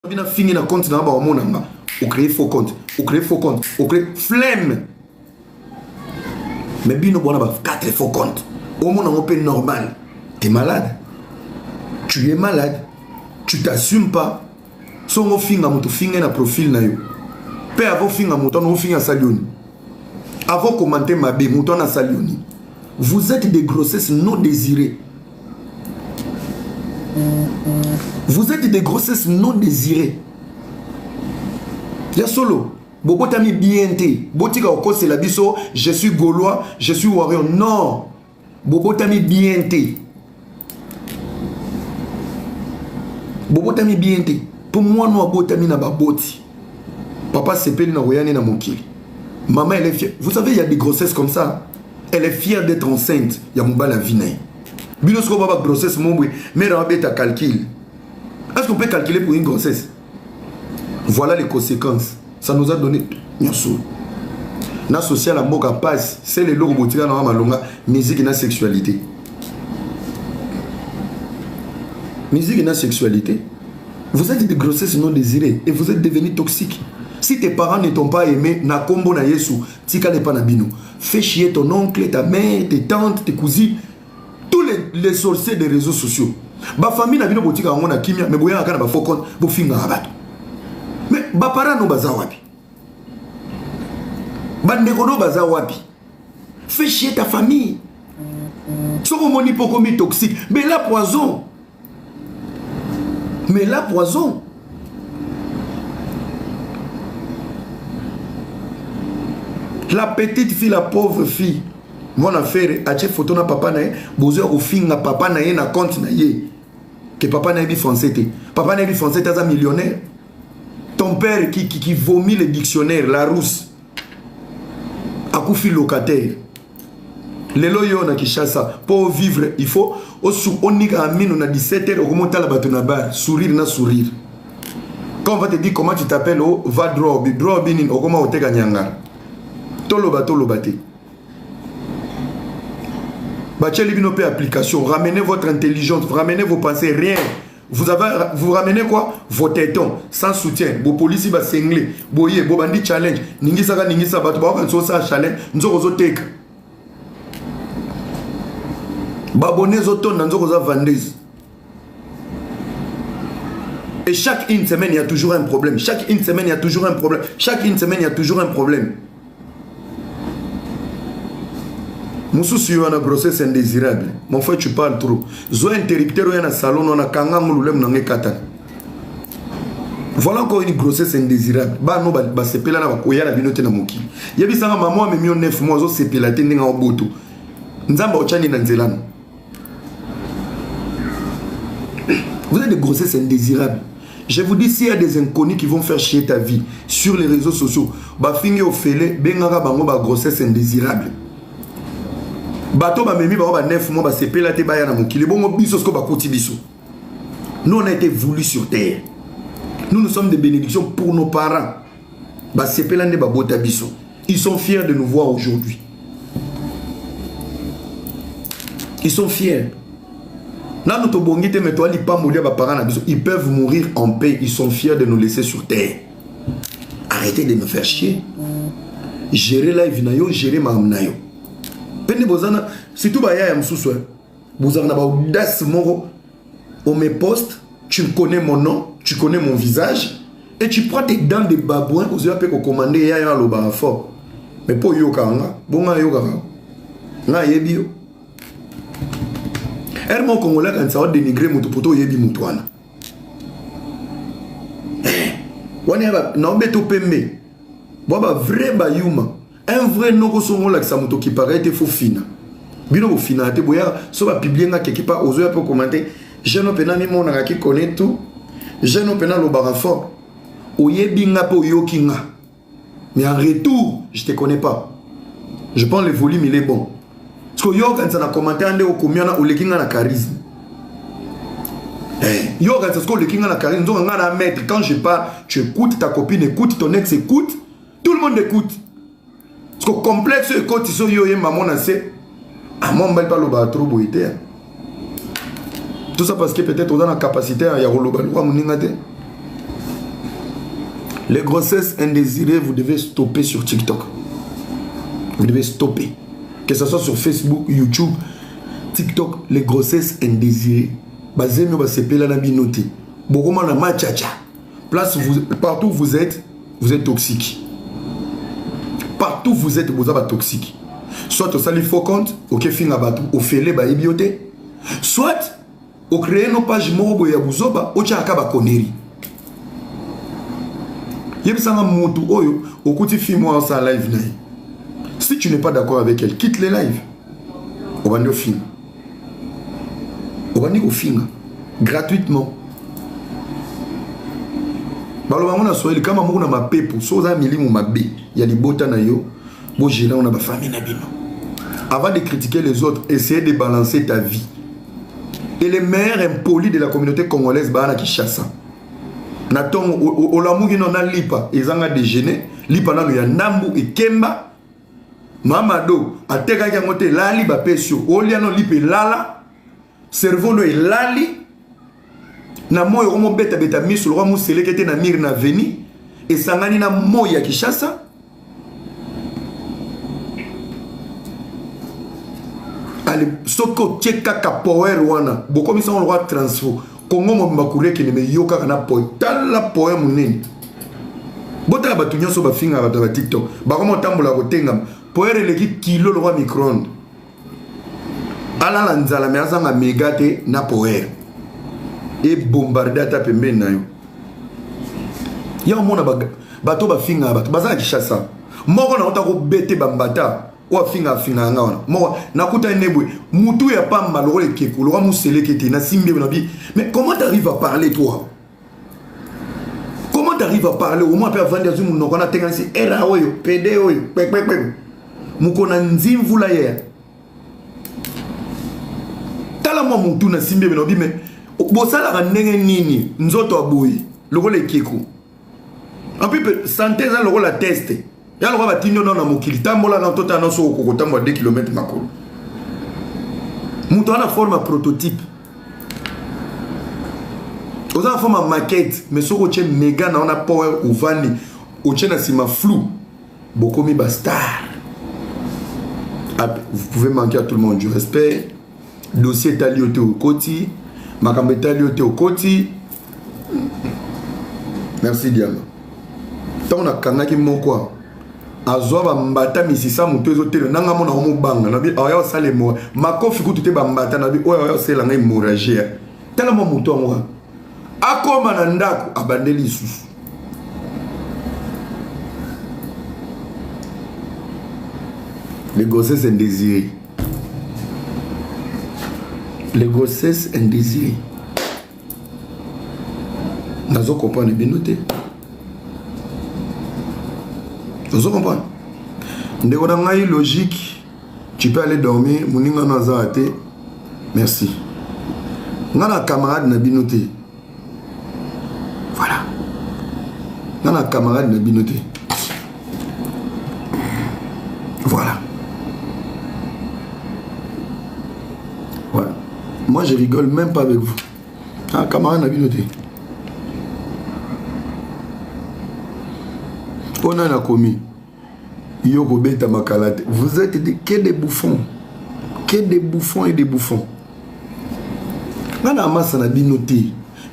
Bina fini na compte na ba omonanga. Ou créer faux compte, ou créer faux compte, ou créer flemme. Mais bino bona ba 4 faux comptes. Au monde on peut normal. Tu es malade. Tu es malade. Tu t'assumes pas. Songo finga mutu finga na profil na yo. Pe avant finga mutu no finga salioni. Avant commenter ma bé mutu na salioni. Vous êtes des grossesses non désirées. Vous êtes des grossesses non désirées. Ya solo. Bobo tami bienté. Botika oko c'est la biso. Je suis Gaulois. Je suis warrior. Non. Bobo tami bienté. Bobo tami bienté. Pour moi, nous avons tami na baboti. Papa s'épelle na royane na mokili. Maman, elle est fière. Vous savez, il y a des grossesses comme ça. Elle est fière d'être enceinte. Il y a mon bal à vinaille. Bilosko baba grossesse mombwe. Mais on va calcul. Est-ce qu'on peut calculer pour une grossesse? Voilà les conséquences. Ça nous a donné. Na social à moka passe. C'est les logo botika na malonga. Musique et na sexualité. Musique et na sexualité. Vous êtes des grossesses non désirées. Et vous êtes devenus toxiques. Si tes parents ne t'ont pas aimé, na kombo na yesu. Tika ne pas na bino. Fais chier ton oncle, ta mère, tes tantes, tes cousines. Tous les sorciers des réseaux sociaux. Ba famille na bino botika ngo na kimia. Mais boya kana ba faux compte. Bo finga abato. Mais ba para no baza wapi. Ba ndeko no baza wapi. Fais chier ta famille. Soko moni poko mi toxique. Mais la poison. Mais la poison. La petite fille, la pauvre fille. Mon affaire, a fait photo na papa na ye. Bozo au fin na papa na ye na compte na ye. Que papa na ye français. Papa na ye français, t'as un millionnaire. Ton père qui vomit le dictionnaire, la rousse. Akoufi locataire. Les loyaux na Kishasa. Pour vivre, il faut. On y a mis, on a 17h, on remonte à la bateau na bar. Sourire na sourire. Quand on va te dire comment tu t'appelles, va drobi. Drobi, on comment on te gagne. Tolo bate. Bacheli binope application. Ramenez votre intelligence, ramenez vos pensées, rien. Vous ramenez quoi? Vos tétons, sans soutien. Vos policiers va singler. Boye, bobandi challenge. Ningisa batu ba kan so sa challenge. Nzoko zo teka. Babone zo ton nzoko za vendeuse. Et chaque une semaine, il y a toujours un problème. Chaque une semaine, il y a toujours un problème. Chaque une semaine, il y a toujours un problème. Moussou si on a grossesse indésirable. Mon frère, tu parles trop. Zo interrupteur, on a salon, on a kanga moulem dans les katan. Voilà encore une grossesse indésirable. Bah non, bah c'est pelana ba koya la binote na moki. Yebi sanga maman me mio 9 mois zo c'est pelate ndinga oboto. Nzamba ochani na nzelano. Vous êtes des grossesses indésirables. Je vous dis, s'il y a des inconnus qui vont faire chier ta vie sur les réseaux sociaux, bah fingi au fele, bengara bango ba grossesse indésirable. Bato ba memi ba 9 mois ba sepe la te ba ya na mokili bongo biso sko ba koti biso. Nous on a été voulus sur terre. Nous sommes des bénédictions pour nos parents. Ba sepe la ne ba bota biso. Ils sont fiers de nous voir aujourd'hui. Ils sont fiers. Là nous to bongite mais toi li pas mourir ba parents na biso. Ils peuvent mourir en paix, ils sont fiers de nous laisser sur terre. Arrêtez de me faire chier. Gérer la vie na yo, gérer ma âme na yo. Si tout va y aller, vous avez audace, on me poste, tu connais mon nom, tu connais mon visage, et tu prends tes dents de babouin, vous avez commandé, il y a un bar fort. Mais pour yoga, bon, yoga, na yebio. Hermo Congolais, quand ça va dénigrer mon poto, yebi moutouana. On est là, non, mais tout pembe. Bon, vrai bayuma. Un vrai nogo songo la samuto qui paraît te faux fina. Bino au fina te boya so va publier na quelque part aux pour commenter. Je no pena mi mona qui connaît tout. Je no pena lo barafort. Oyebi nga po yokinga. Mais en retour, je te connais pas. Je pense le volume il est bon. Parce que yo quand ça na commenté ande au combien na olekinga na charisme. Yo quand ça ko olekinga na charisme, donc nga na mettre quand je parle, tu écoutes ta copine, écoute ton ex écoute, tout le monde écoute. Parce que complexe quand ils sont yo et maman na c'est à mon bel pas le bas trop boité. Tout ça parce que peut-être on a la capacité à y avoir le bas ou à Les grossesses indésirées, vous devez stopper sur TikTok. Vous devez stopper. Que ce soit sur Facebook, YouTube, TikTok, les grossesses indésirées. Bazemio ba sepela na binoté. Bokoma na machacha. Place partout où vous êtes toxique. Partout où vous êtes toxique. Soit au sali faux compte, au kefinga batu, au fele ba ibioté. Soit au créer nos pages morobo ya buzoba, au tchaka ba koneri. Yebisanga motu oyo, au kuti film sa live na. Si tu n'es pas d'accord avec elle, quitte les lives. On va au film. On va au film. Gratuitement. Baloba mona soyeli kama mungu na mapepo soza milimu mabe ya libota na yo bo gérer on a ba famille na bino. Avant de critiquer les autres, essayez de balancer ta vie. Et les meilleurs impolis de la communauté congolaise bana Kinshasa. Naton olamugi no na lipa ezanga déjeuner, lipa na ya nambu et kemba. Mamado ateka ki ngote lali ba pesio. Oliano lipe lala. Cerveau no lali. Na moyo omo beta beta miso lo mo selekete na mir na veni et sangani na moya Kinshasa. Ale soko cheka ka power wana boko misa on le roi transfo Congo mo mbakure ki ne yoka kana poe tala poe munene bota ba tunyo so ba finga ba TikTok ba ko mo tambola ko tenga poer eleki kilo le roi micro-ondes ala la nzala me azanga megate na poer et bombarder ata pembeni na yo ya mona bato ba finga bato bazala Kinshasa moko na otako bete bambata o finga finga ngaona moko nakuta nebwe mutu ya pamba lo ekeko lo muselekete na simbe na bi. Mais comment tu arrives à parler toi? Comment tu arrives à parler au moins peut vendre zum no kona tenga si era oyo pede oyo pek mukona nzimvu la hier tala mo mutu na simbe na bi. Mais bosala ka ndenge nini nzoto aboyi lokole ekeko en plus santé za lokola test ya lokola batindo na mokili tambola na tota na so ko tambola 2 km makolo mutu ana forme prototype oza forme maquette mais soko che méga na ona power uvani oche na sima flou bokomi ba star. Vous pouvez manquer à tout le monde du respect. Dossier talioté au koti makambe talioté au koti. Merci Diama. Tant on a kanaki moko azwa ba mbata misisa mutu ezotelo nanga mona homo banga na bi oya sale mo makofi kutute ba mbata na bi oya sela ngai hémorragie tala mo mutu ngo akoma na ndako abandeli lisusu. Les grossesses indésirées. Les grossesses indésirées. Nazo comprendre bien noté. Nazo comprendre. Ndeko na ngai logique. Tu peux aller dormir. Muninga naza ate. Merci. Ngana camarade na binoté. Voilà. Ngana camarade na binoté. Voilà. Voilà. Moi je rigole même pas avec vous. Ah, camarade n'a bien noté. On a commis. Yoko beta makalate. Vous êtes que des bouffons. Que des bouffons et des bouffons.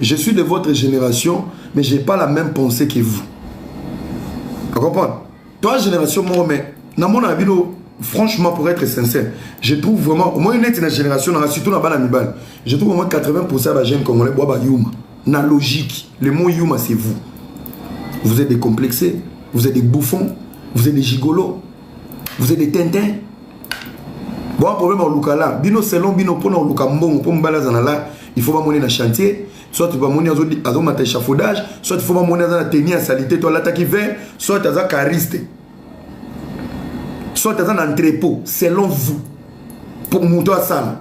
Je suis de votre génération, mais je n'ai pas la même pensée que vous. Vous comprenez? Toi, génération, moi, mais dans mon avis, franchement, pour être sincère, je trouve vraiment, au moins une génération, surtout dans la Mibal, je trouve au moins 80% des jeunes congolais boivent Yuma. Dans la logique, le mot Yuma, c'est vous. Vous êtes des complexés, vous êtes des bouffons, vous êtes des gigolos, vous êtes des tintins. Bon, un problème au Lukala, bino selon bino pour nous Lukambon, pour Mbalazanala, il faut pas monter dans le chantier, soit tu vas monter à un échafaudage, soit il faut pas monter dans la tenue à salité, toi l'attaque qui vient, soit tu as un cariste. Soit dans un entrepôt, selon vous, pour monter à ça.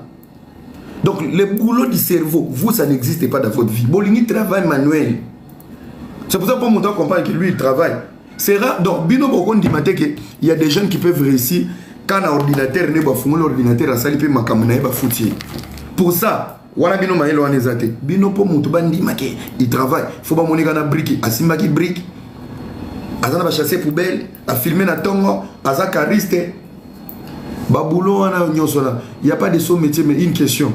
Donc, le boulot du cerveau, vous, ça n'existe pas dans votre vie. Bolini travaille manuel. C'est pour ça que mon temps comprend que lui, il travaille. C'est rare. Donc, Bino Bokon dit qu'il y a des jeunes qui peuvent réussir quand l'ordinateur n'est pas fou, l'ordinateur a sali pe makamuna ba fouti. Pour ça, voilà Bino Maëlo Anezate. Bino po mutu bandi make, il travaille. Faut pas monter dans brique, asimba qui brique. Azana ba chasser poubelle, a filmer na tongo, aza cariste. Ba boulot wana nyosona, il y a pas de son métier mais une question.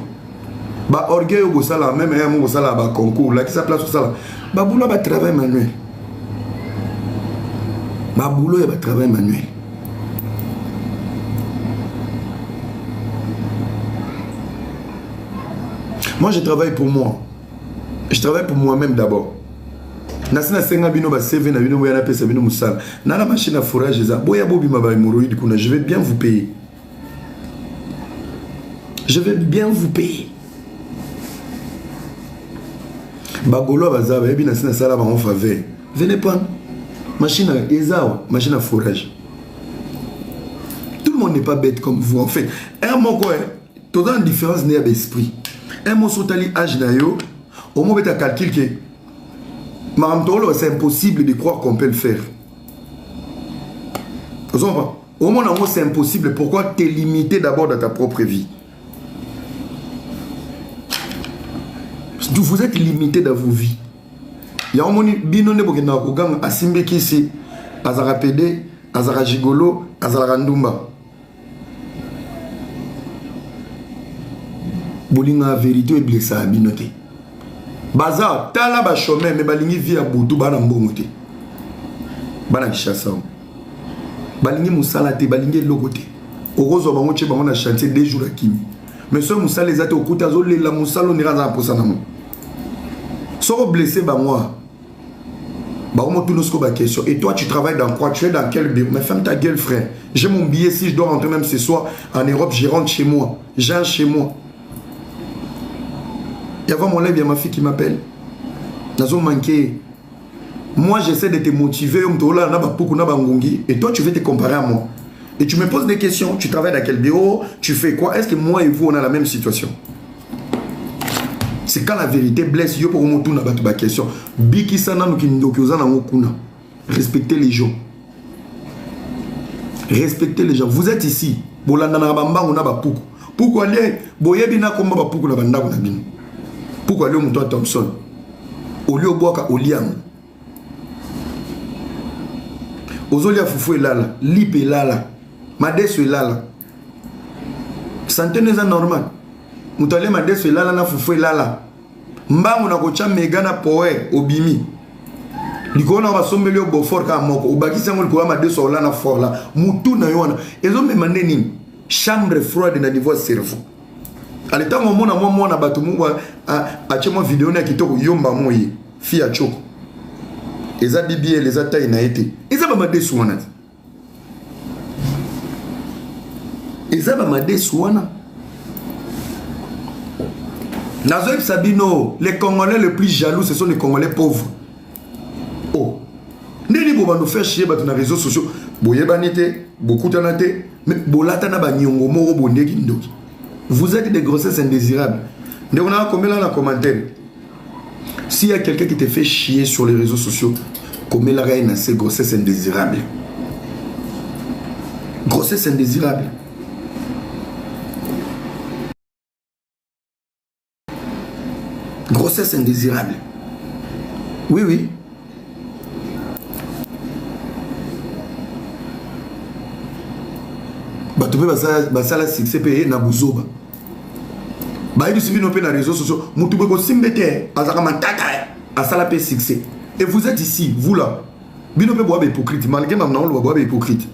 Ba orgueil au sala même un au sala ba concours, là qui sa place au sala. Ba boulot ba travail manuel. Ba boulot ya ba travail manuel. Moi je travaille pour moi. Je travaille pour moi-même d'abord. Nasina senga bino ba CV na bino yana pesa bino musala. Na la machine à fourrage za boya bobi ma ba hémorroïde kuna, je vais bien vous payer. Je vais bien vous payer. Bagolo bazaba ebi nasina sala ba en faveur. Venez prendre machine à ezao, machine à fourrage. Tout le monde n'est pas bête comme vous en fait. Un mot quoi, tout une différence n'est d'esprit. Un mot sotali âge na yo, au moment où tu calcul que c'est impossible de croire qu'on peut le faire. Vous comprenez? Au moment où c'est impossible, pourquoi t'es limité d'abord dans ta propre vie? Vous êtes limité dans vos vies. Il y a un moment binone bokena kogang asimbe kisi azara pede, azara gigolo, azara ndumba. Bolinga vérité et blessé à binoté. Baza tala ba chemin mais balingi via boutou bana mbongote. Bana kishasa. Balingi musala te balingi logote. Orozo bango che bango na chantier 2 jours à kimi. Mais ce musala les ate okuta zo le la musala on ira za posana mo. Soro blessé ba moi. Bah on tout nos ba question. Et toi tu travailles dans quoi? Tu es dans quel bureau? Mais ferme ta gueule frère. J'ai mon billet si je dois rentrer même ce soir en Europe, je rentre chez moi. J'ai chez moi. Il y a mon lèvre, il y a ma fille qui m'appelle. Moi, j'essaie de te motiver. Et toi, tu veux te comparer à moi. Et tu me poses des questions. Tu travailles dans quel bureau? Tu fais quoi? Est-ce que moi et vous, on a la même situation? C'est quand la vérité blesse. Respectez les gens. Respectez les gens. Vous êtes ici. Pourquoi aller? Pourquoi aller au mouton Thompson? Au lieu de boire au liang. Aux olias foufou et lala. Lip et lala. Madesu et lala. Santé n'est pas normal. Moutale madesu et lala na foufou et lala. Mbangu na kocha megana poe obimi. Likona va sombeli au bofor ka moko. Obaki sango likoa madesu ou lala for la. Moutou na yona. Ezo me mandeni. Chambre froide na niveau cerveau. À l'état où moi na bato mwa a chemo vidéo na kitoko yomba moyi fi a choko eza bibi les attaques na été eza ba made suwana eza ba made suwana nazo sabino les Congolais les plus jaloux ce sont les Congolais pauvres. Oh ndeni bo ba nous faire chier bato na réseaux sociaux boyebanité beaucoup tanate mais bolata na ba nyongo moko bondeki ndoki. Vous êtes des grossesses indésirables. On a combien là dans les commentaires? S'il y a quelqu'un qui te fait chier sur les réseaux sociaux, combien là il y a ces grossesses indésirables? Grossesse indésirable. Grossesse indésirable. Oui, oui. Bah tu peux passer la succès payé na buzoba. Bah il suffit de nos réseaux sociaux. Moutou beko simbete azaka mataka asala pe succès. Et vous êtes ici, vous là. Bino pe boabe hypocrite. Malgré maintenant on boabe hypocrite.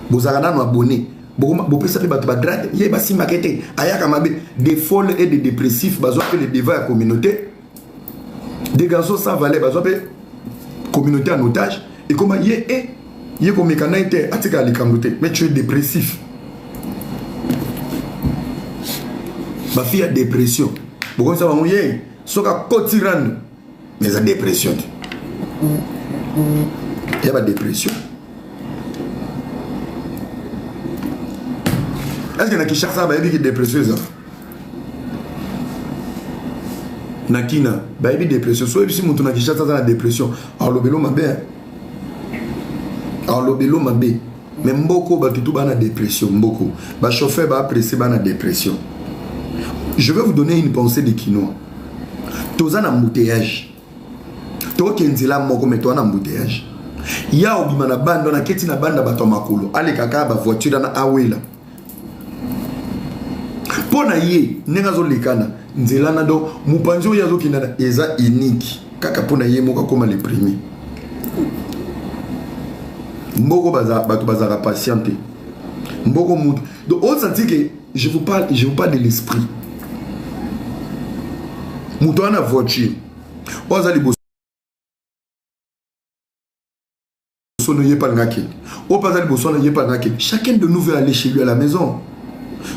Bozarana no abonné. Bo pe sape bato ba drate. Yé ba simakete. Ayaka mabe des folles et des dépressifs. Bazo pe les devants à la communauté. Des garçons sans valeur. Bazo pe communauté en otage. Et comment yé comme mécana était atika les communautés. Mais tu es dépressif. Ma fille a dépression. Pourquoi ça va mouiller? Soka kotiran. Mais la dépression. Il y a pas de dépression. Est-ce qu'il y a qui cherche ça? Il y a des dépression. Nakina. Il y a des dépression. Soit si mon tour qui cherche ça dans la dépression. Alors le bélo m'a bien. Alors le bélo m'a bien. Mais beaucoup va tout dans la dépression. Beaucoup. Le chauffeur va apprécier dans la dépression. Je vais vous donner une pensée de quinoa. Tous en embouteillage. Toi qui es là, mais toi en embouteillage. ya obima na banda na keti na banda bato makolo ale kaka ba voiture na awela pona ye nenga zo lekana nzela na do mupanzo ya zo kinana eza unique kaka pona ye moko koma le premier mboko bato bazara patiente mboko mutu donc on sentit que je vous parle de l'esprit mutu na voiture ozali boso no yepa ngaki o pazali boso na yepa ngaki chacun de nous veut aller chez lui à la maison.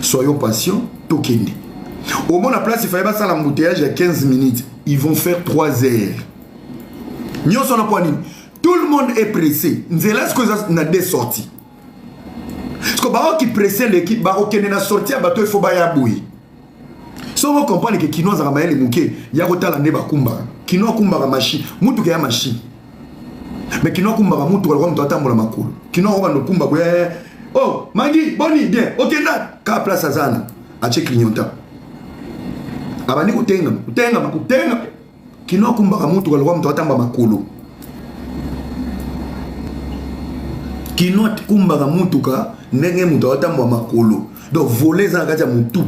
Soyons patients, tokende. Au moins la place il fallait pas ça l'embouteillage il y a 15 minutes, ils vont faire 3 heures. Tout le monde est pressé. Nzela ce que na des sorties. Parce que baro qui pressé l'équipe baro qui na sorti à bateau il faut ba ya boui. So on comprend que kino za maele muke ya kotala ne bakumba. Kino kumba machine, mutu ke ya machine. Mais kino kumba mutu kwa mtu atambola makulu. Kino roba no kumba kwa oh, Magui, boni, bien, ok, là, ka place à Zana, à Tchèque Lignota. Abani kutenga, kino kumbaka mutu kwa mtu atamba makulu. Kino kumbaka mutu ka nenge mtu atamba makulu. Donc voler za kaja mutu.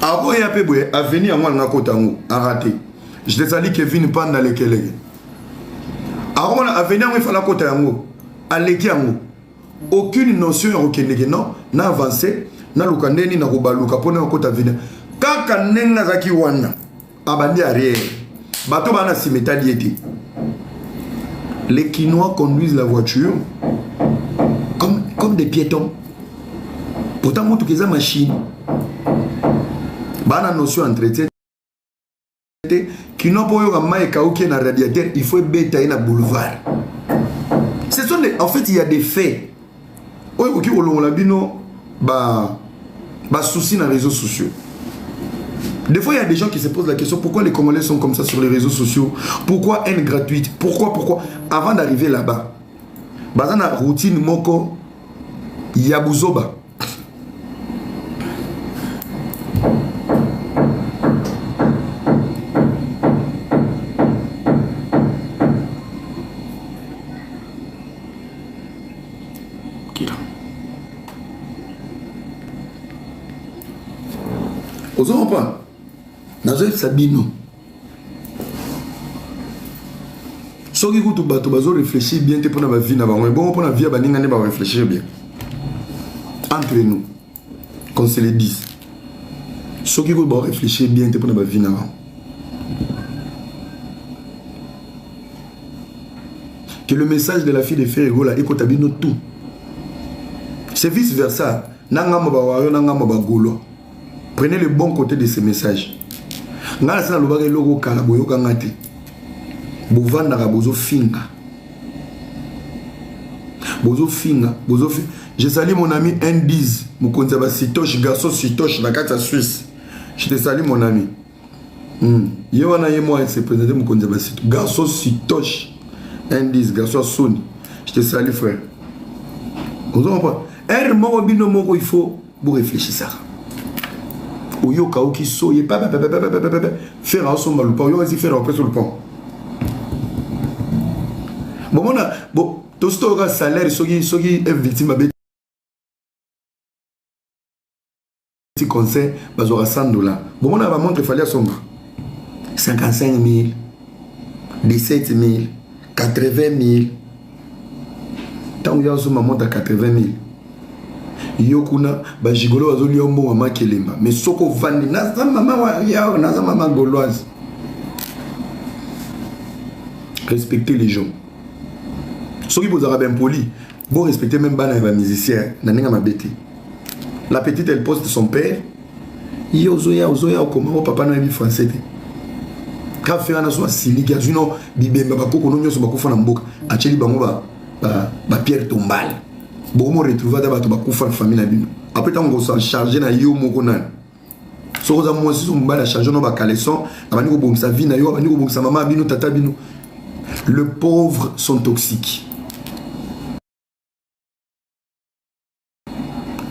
Ako ya pebwe, avenir à moi na kotango, arrêté. Je te salue Kevin Panda le kelege. Alors, on a venu à la côte à l'équiango. Aucune notion de non, n'a avancé, n'a l'ukandeni, n'a robaluka, pour nous côte à venir. Kaka nenga zaki wana, abandi arrière. Bateau bana si métalliété. Les Quinois conduisent la voiture comme des piétons. Pourtant, moi, tout que ça machine. Bana notion entretien. Qui n'ont pas eu un maïka ou qui est un radiateur, il faut bêter un boulevard. Ce sont des, en fait, il y a des faits. Oui, ok, on l'a dit, non, bah, souci dans les réseaux sociaux. Des fois, il y a des gens qui se posent la question pourquoi les Congolais sont comme ça sur les réseaux sociaux? Pourquoi haine gratuite? Pourquoi? Avant d'arriver là-bas, dans la routine moko yabuzoba. Vous n'avez pas Nazo Sabino. Ce qui est tout bazo réfléchir bien pour la vie na bango. Bon pour la vie baninga ne ba réfléchir bien. Entre nous, qu'on se le dise. Ce qui est réfléchir bien pour la vie na bango. Que le message de la fille de Ferrego là écoute abino tout. C'est vice versa. Nanga mabawayo nanga mabagolo. Prenez le bon côté de ces messages. Nga sa lobaka logo kala boyoka ngati. Bovanda ka bozo finga. Bozo finga. Je salue mon ami Indiz, Mukonza ba Sitoche, garçon Sitoche, la carte Suisse. Je te salue mon ami. Yewana yemo il s'est présenté Mukonza ba Sitoche, garçon Sitoche. Indiz, garçon Sony. Je te salue frère. Vous comprenez pas? Moko bino moko il faut vous réfléchir ça. Oyoka oki soye pa faire un son maloupa oyo vas-y faire après sur le pont. Bon on a bon tout ce salaire soki est victime à petit conseil bazora $100. Bon on a va montre fallait somba 55 000 17 000 80 000 tant il y a somba monte à 80 000. Yokuna ba jigolo azoli ombo mama kelemba mais soko vandi naza mama wa ya naza mama gauloise. Respectez les gens. Ceux qui vous arabes impoli, vous respectez même bana ba musicien naninga mabeti. La petite elle poste son père. Yozoya comment papa na bi français. Ka faire na so silika zino bibemba bakoko no nyoso bakufa na mboka. Acheli bango ba Pierre Tombal. Bon, on retrouve d'abord la famille. Après, on s'en charge na yo moko nan. So za mo si so mbala charge no ba caleçon, abani ko bomsa vie na yo, abani ko bomsa mama bino tata bino. Les pauvres sont toxiques.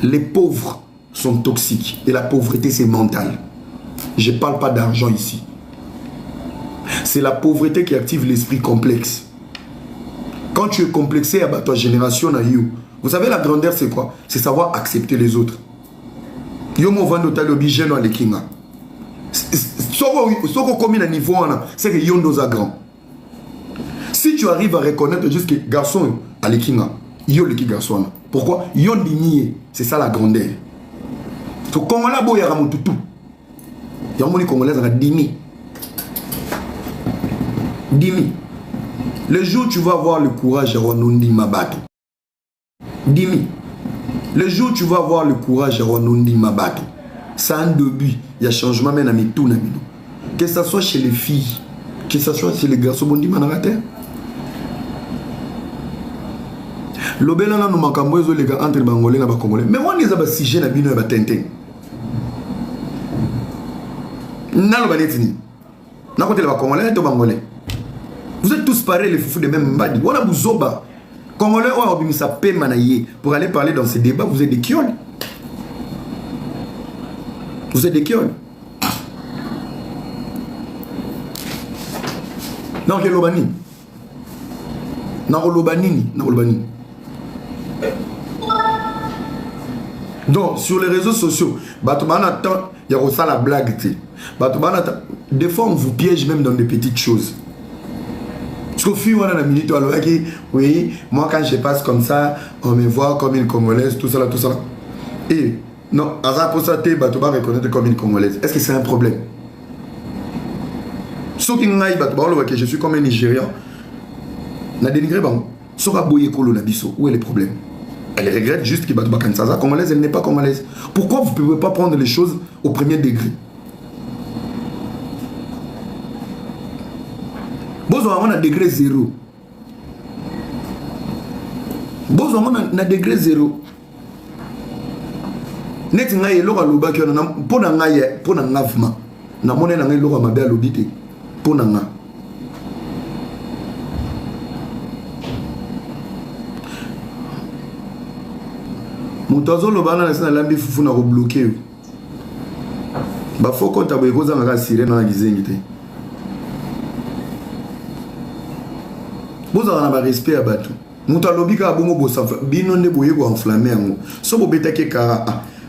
Les pauvres sont toxiques et la pauvreté c'est mental. Je parle pas d'argent ici. c'est la pauvreté qui active l'esprit complexe. Quand tu es complexé à ta génération, vous savez la grandeur c'est quoi? C'est savoir accepter les autres. Yo mo vando talobi jeune le kinga. Soko comme à niveau c'est que yon dosa grand. Si tu arrives à reconnaître juste que garçon à l'ékinga, yo le garçon. Pourquoi? Yon digné, c'est ça la grandeur. So Congolais boya ramututu. Yon moni Congolais a dimi. Dimi. Le jour où tu vas avoir le courage à Wanondi Mabato. Dimi. Le jour où tu vas avoir le courage à Wanondi Mabato. C'est un début. Il y a changement même à mes tout. Que ce soit chez les filles, que ce soit chez les garçons, bon dimanche à terre. L'obéla n'a pas de les gars entre les Bangolais et les Congolais. Mais moi, les abats si jeunes à bino et à Tintin. N'a le balétini. N'a pas de les Congolais et les Bangolais. Vous êtes tous pareils, les foufous de même mbadi. Voilà, vous oba. Congolais, on a mis sa paix manaillé. Pour aller parler dans ces débats, vous êtes des kioles. Vous êtes des kioles. Non, quel Lobani. Non, Lobani. Non, Lobani. Donc, sur les réseaux sociaux, il y a aussi la blague. Des fois, on vous piège même dans des petites choses. Parce qu'au fur et à mesure, on a dit, oui, moi quand je passe comme ça, on me voit comme une Congolaise, tout ça, tout ça. Et non, pour ça, tu vas reconnaître comme une Congolaise. Est-ce que c'est un problème? Ceux qui ont que je suis comme un Nigérian, na dénigré, où est le problème? Elle regrette juste qu'il va Congolaise, elle n'est pas Congolaise. Pourquoi vous ne pouvez pas prendre les choses au premier degré? On a degré zéro. On a degré zéro. Net ngaye loka loba ki on a pona ngaye pona ngavma. Na mone na ngaye loka mabe alobite. Pona nga. Mutazo loba na sina lambi fufu na ko bloquer. Ba foko tabo ekoza ngaka sirena na gizengi te. Vous avez un respect à Batou. Mouta lobika bongo bossa bino ne boye ko enflammer ngo. So bo betake kara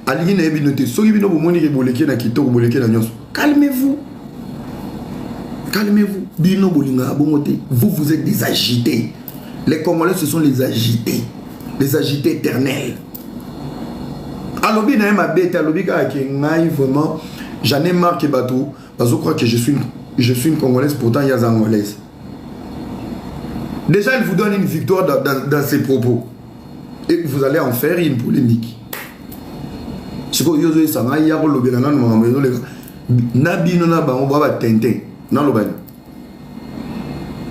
ali na binote so bino bo moni ke boleke na kitoko boleke na nyonso. Calmez-vous. Calmez-vous. Bino bolinga bongo te. Vous êtes des agités. Les Congolais ce sont les agités. Les agités éternels. Alobi na ma bête alobika ke ngai vraiment j'en ai marre que Batou parce que je crois que je suis une Congolaise pourtant il y a des Angolaises. Déjà, il vous donne une victoire dans ses propos. Et vous allez en faire une polémique. Il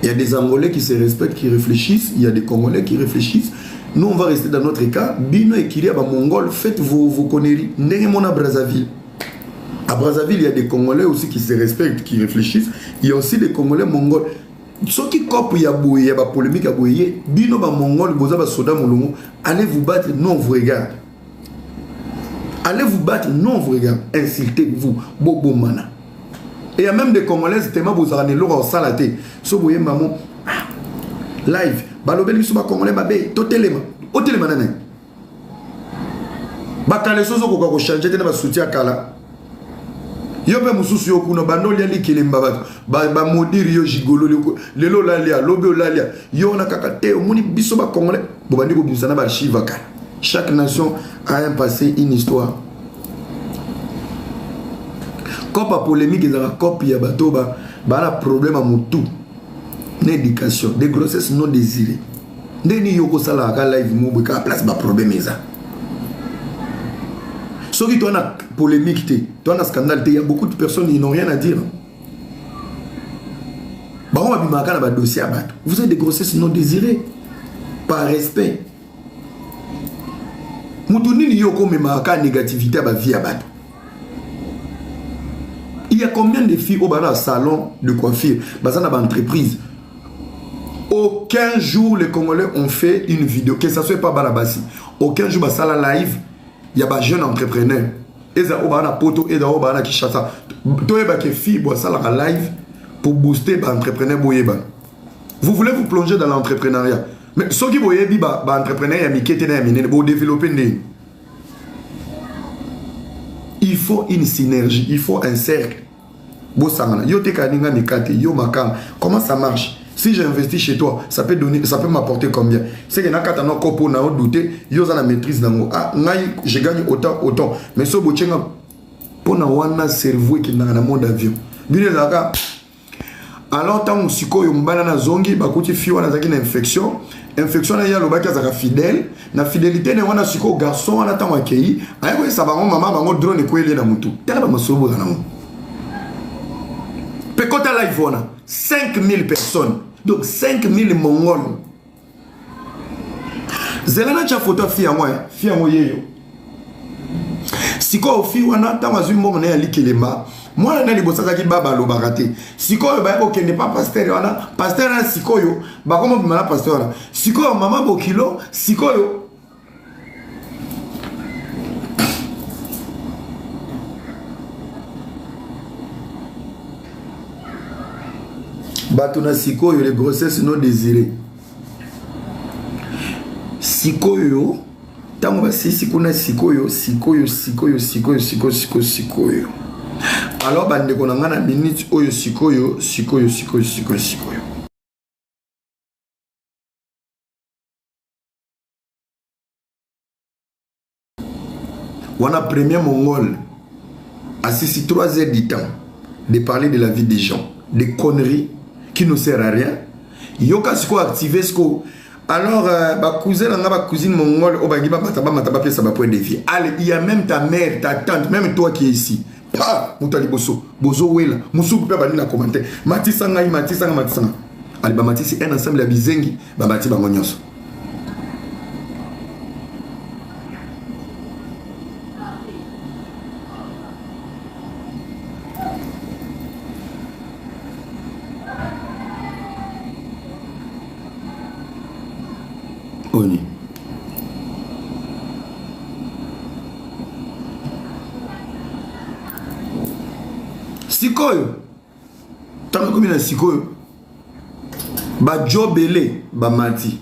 y a des Angolais qui se respectent, qui réfléchissent. Il y a des Congolais qui réfléchissent. Nous, on va rester dans notre cas. Bino et Kiria, Mongol, faites vos conneries. N'est-ce à Brazzaville. À Brazzaville, il y a des Congolais aussi qui se respectent, qui réfléchissent. Il y a aussi des Congolais mongols. Ceux qui copent, il y a polémique à Boye, Bino ba Mongol, Boza ba Soda Moulongo, allez vous battre, non on vous regarde. Allez vous battre, non on vous regarde. Insultez-vous, Bobo Mana. Et il y a même des Congolaises, Tema Bozarane, Laura Salate, So Boye Maman, live, Balobel Bissouba Congolais, Babé, Totelema, Otelema Nane. Bakale Sozo Koko changer, Tena soutien Kala. Yo pe mususu yo kuno bando liali kilemba ba modiri yo jigolo lelo lalia lobe lalia yo na kakate muni biso ba Congolais bo bandi ko bisana ba archive ka. Chaque nation a un passé, une histoire. Quand pas polémique ils ont copie ya bato ba la problème à mutu d'éducation, des grossesses non désirées. Ndeni yo ko sala ka live mo ka place ba problème eza. Ceux qui ont une polémique, tu as un scandale, il y a beaucoup de personnes qui n'ont rien à dire. Vous êtes des grossesses non désirées, par respect. Il y a combien de filles au salon de coiffure, dans une entreprise? Aucun jour les Congolais ont fait une vidéo, que ce soit pas Balabasi. Aucun jour, ça la live. Il y a des jeunes entrepreneurs. Ils ont des potos, ils ont des Kishasa. Ils ont des filles qui sont live pour booster l'entrepreneur boyeba. Vous voulez vous plonger dans l'entrepreneuriat. Mais ce qui boyebi entrepreneur ya mikete na mine pour développer né. Il faut une synergie, il faut un cercle. Bo sangana, yo te kaninga mikate, yo makang. Comment ça marche? Si j'investis chez toi, ça peut m'apporter combien? C'est que nakata no kopo na douter, yo za la maîtrise dango. Ah, ngai je gagne autant. Mais so bochenga pour na wana cerveau qui na monde avion. Bine laka. Alors tant sikoyo mbana na zongi bakuti fi wana zaki na infection na ya lobaki azaka fidèle na fidélité ne wana siko garçon wana tant akei ayako sa bango mama bango drone ko ele na mutu tala ba masobo na ngo pekota live wana 5000 personnes donc 5000 mongols zelana cha photo fi yango yeyo siko fi wana tant azui mbongo na ya likelema moi na libosa zaki baba lo barate sikoyo ba ko kende pas pasteur wana pasteur na sikoyo ba komo bimana pasteur wana sikoyo mama bokilo sikoyo batuna sikoyo les grossesses non désirées sikoyo tango ba sisi kuna sikoyo alors bande konanga na minute oyo sikoyo wana premier mongol assisi 3 heures du temps de parler de la vie des gens des conneries qui ne servent à rien yoka siko activer siko alors ba cousin nga ba cousine mongol obangi ba mataba pièce ba point de vie allez il y a même ta mère ta tante même toi qui est ici. Ah, Moutali Bozo Wela, Moussou peut pas dire commentaire. Matisanga. Allez, ba Matisi un ensemble la bizengi, ba bati ba ngonyos. Oni. Sikoyo tango komi na sikoyo ba jobele ba mati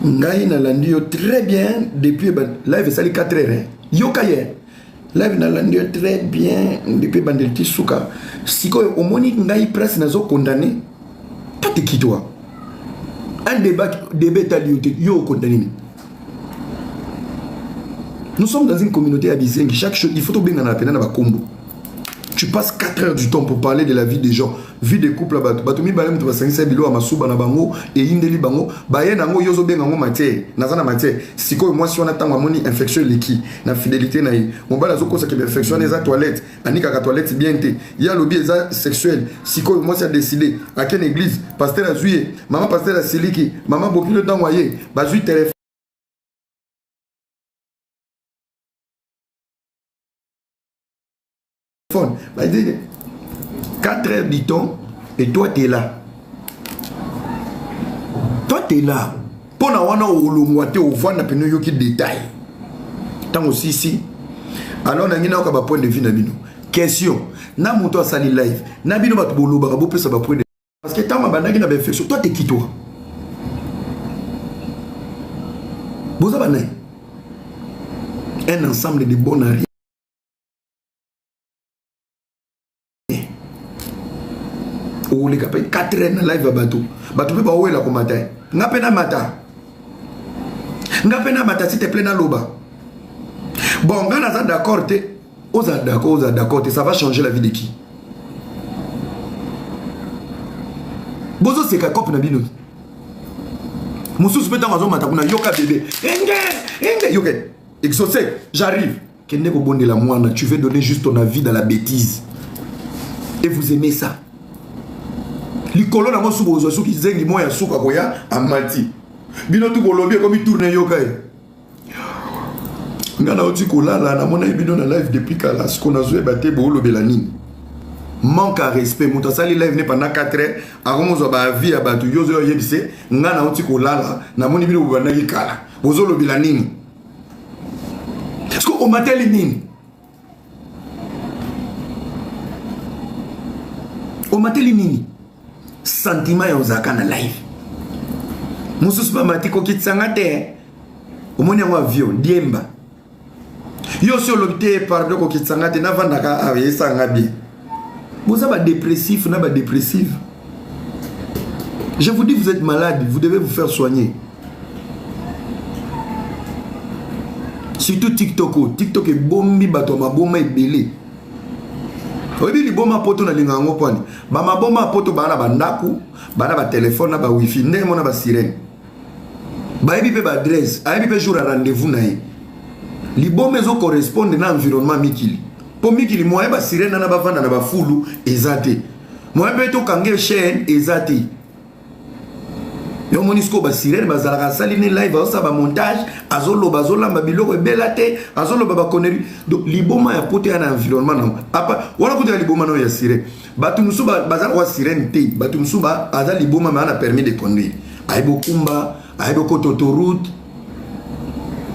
ngai na landi yo très bien depuis live sali 4 heures yo kaye live na landi yo très bien depuis bandelti suka sikoyo omoni ngai presse nazo condamné pate kitwa un débat tali yo condamné. Nous sommes dans une communauté abyssinienne qui chaque chose, il faut bien en appeler dans combo. Tu passes 4 heures du temps pour parler de la vie des gens, vie des couples là-bas. Batumi balem tu vas 500 bilo amasuba na bango et indeli bango. Baye nango yozo bien nango matière, nazana matière. Siko moi si on attend moni infection liki, na fidélité na yi. Mon bala zoko ça qui infection les toilettes, anika ka toilette bien té. Il y a lobby sexuel. Siko moi si a décidé à quelle église, pasteur a juillet, maman pasteur a siliki, maman beaucoup le temps voyé, ba jui téléphone. Bah, 4 heures du temps et toi tu es là. Toi tu es là. Pour na wana olongwate ovanda peno yoki détail. Tant aussi ici. Alors na ngina ka ba point de vue na bino. Question. Na moto asali live. Na bino ba tubolo ba bo pesa ba point de parce que tant ma bandaki na infection. Toi t'es qui toi? Boza banay. Un ensemble de bonnes arrières. Ou les 4 heures na live bateau pe ba wela ko matin ngapena mata s'il te plaît na loba bon ngana za d'accord te oza d'accord te ça va changer la vie de qui bozo c'est ka cop na bino mususu pe tango mata kuna yoka bébé enge yoke exaucé j'arrive kende ko bondela mwana tu veux donner juste ton avis dans la bêtise et vous aimez ça. Les colonnes à sous vos qui zengi moya souka koya amati. Bino tu bolobie comme il tourne yokai. Ngana oti kolala na mona bino na live depuis kala ce qu'on a joué baté bolo belani. Manque à respect. Mon sali live n'est pendant 4 heures. Akomo zo ba vie abatu yozo yebise ngana oti kolala na moni bino bana kala. Bozolo belani. Est-ce qu'on matel nini? O mateli nini sentiment ya ozaka na live mususu ba matiko kitsanga te omoni yango avion diemba yo si olobite pardon ko kitsanga te navandaka ayesanga bien boza ba dépressif na ba dépressif. Je vous dis, vous êtes malade, vous devez vous faire soigner. Surtout TikTok. TikTok est bombi, bato ma bomba est belé. Oyebi li bomba poto na linga ngo pwani. Ba ma bomba poto bana bandaku, bana ba téléphone na ba wifi, ndenge mona ba sirène. Ba yebi pe ba adresse, ayebi pe jour à rendez-vous na ye. Li bomba ezo correspondre na environnement mikili. Po mikili moye ba sirène na ba vanda na ba fulu ezate. Moye pe to kange chaîne ezate. Yo monisko ba sirène bazalaka saline live ba montage azolo bazolamba biloko ebelate azolo ba connerie donc liboma ya pote na environnement non apa wala kote liboma no ya sirène batu musuba bazala wa sirène te batu musuba azali liboma ma na permis de conduire aibo kumba aibo kototoroute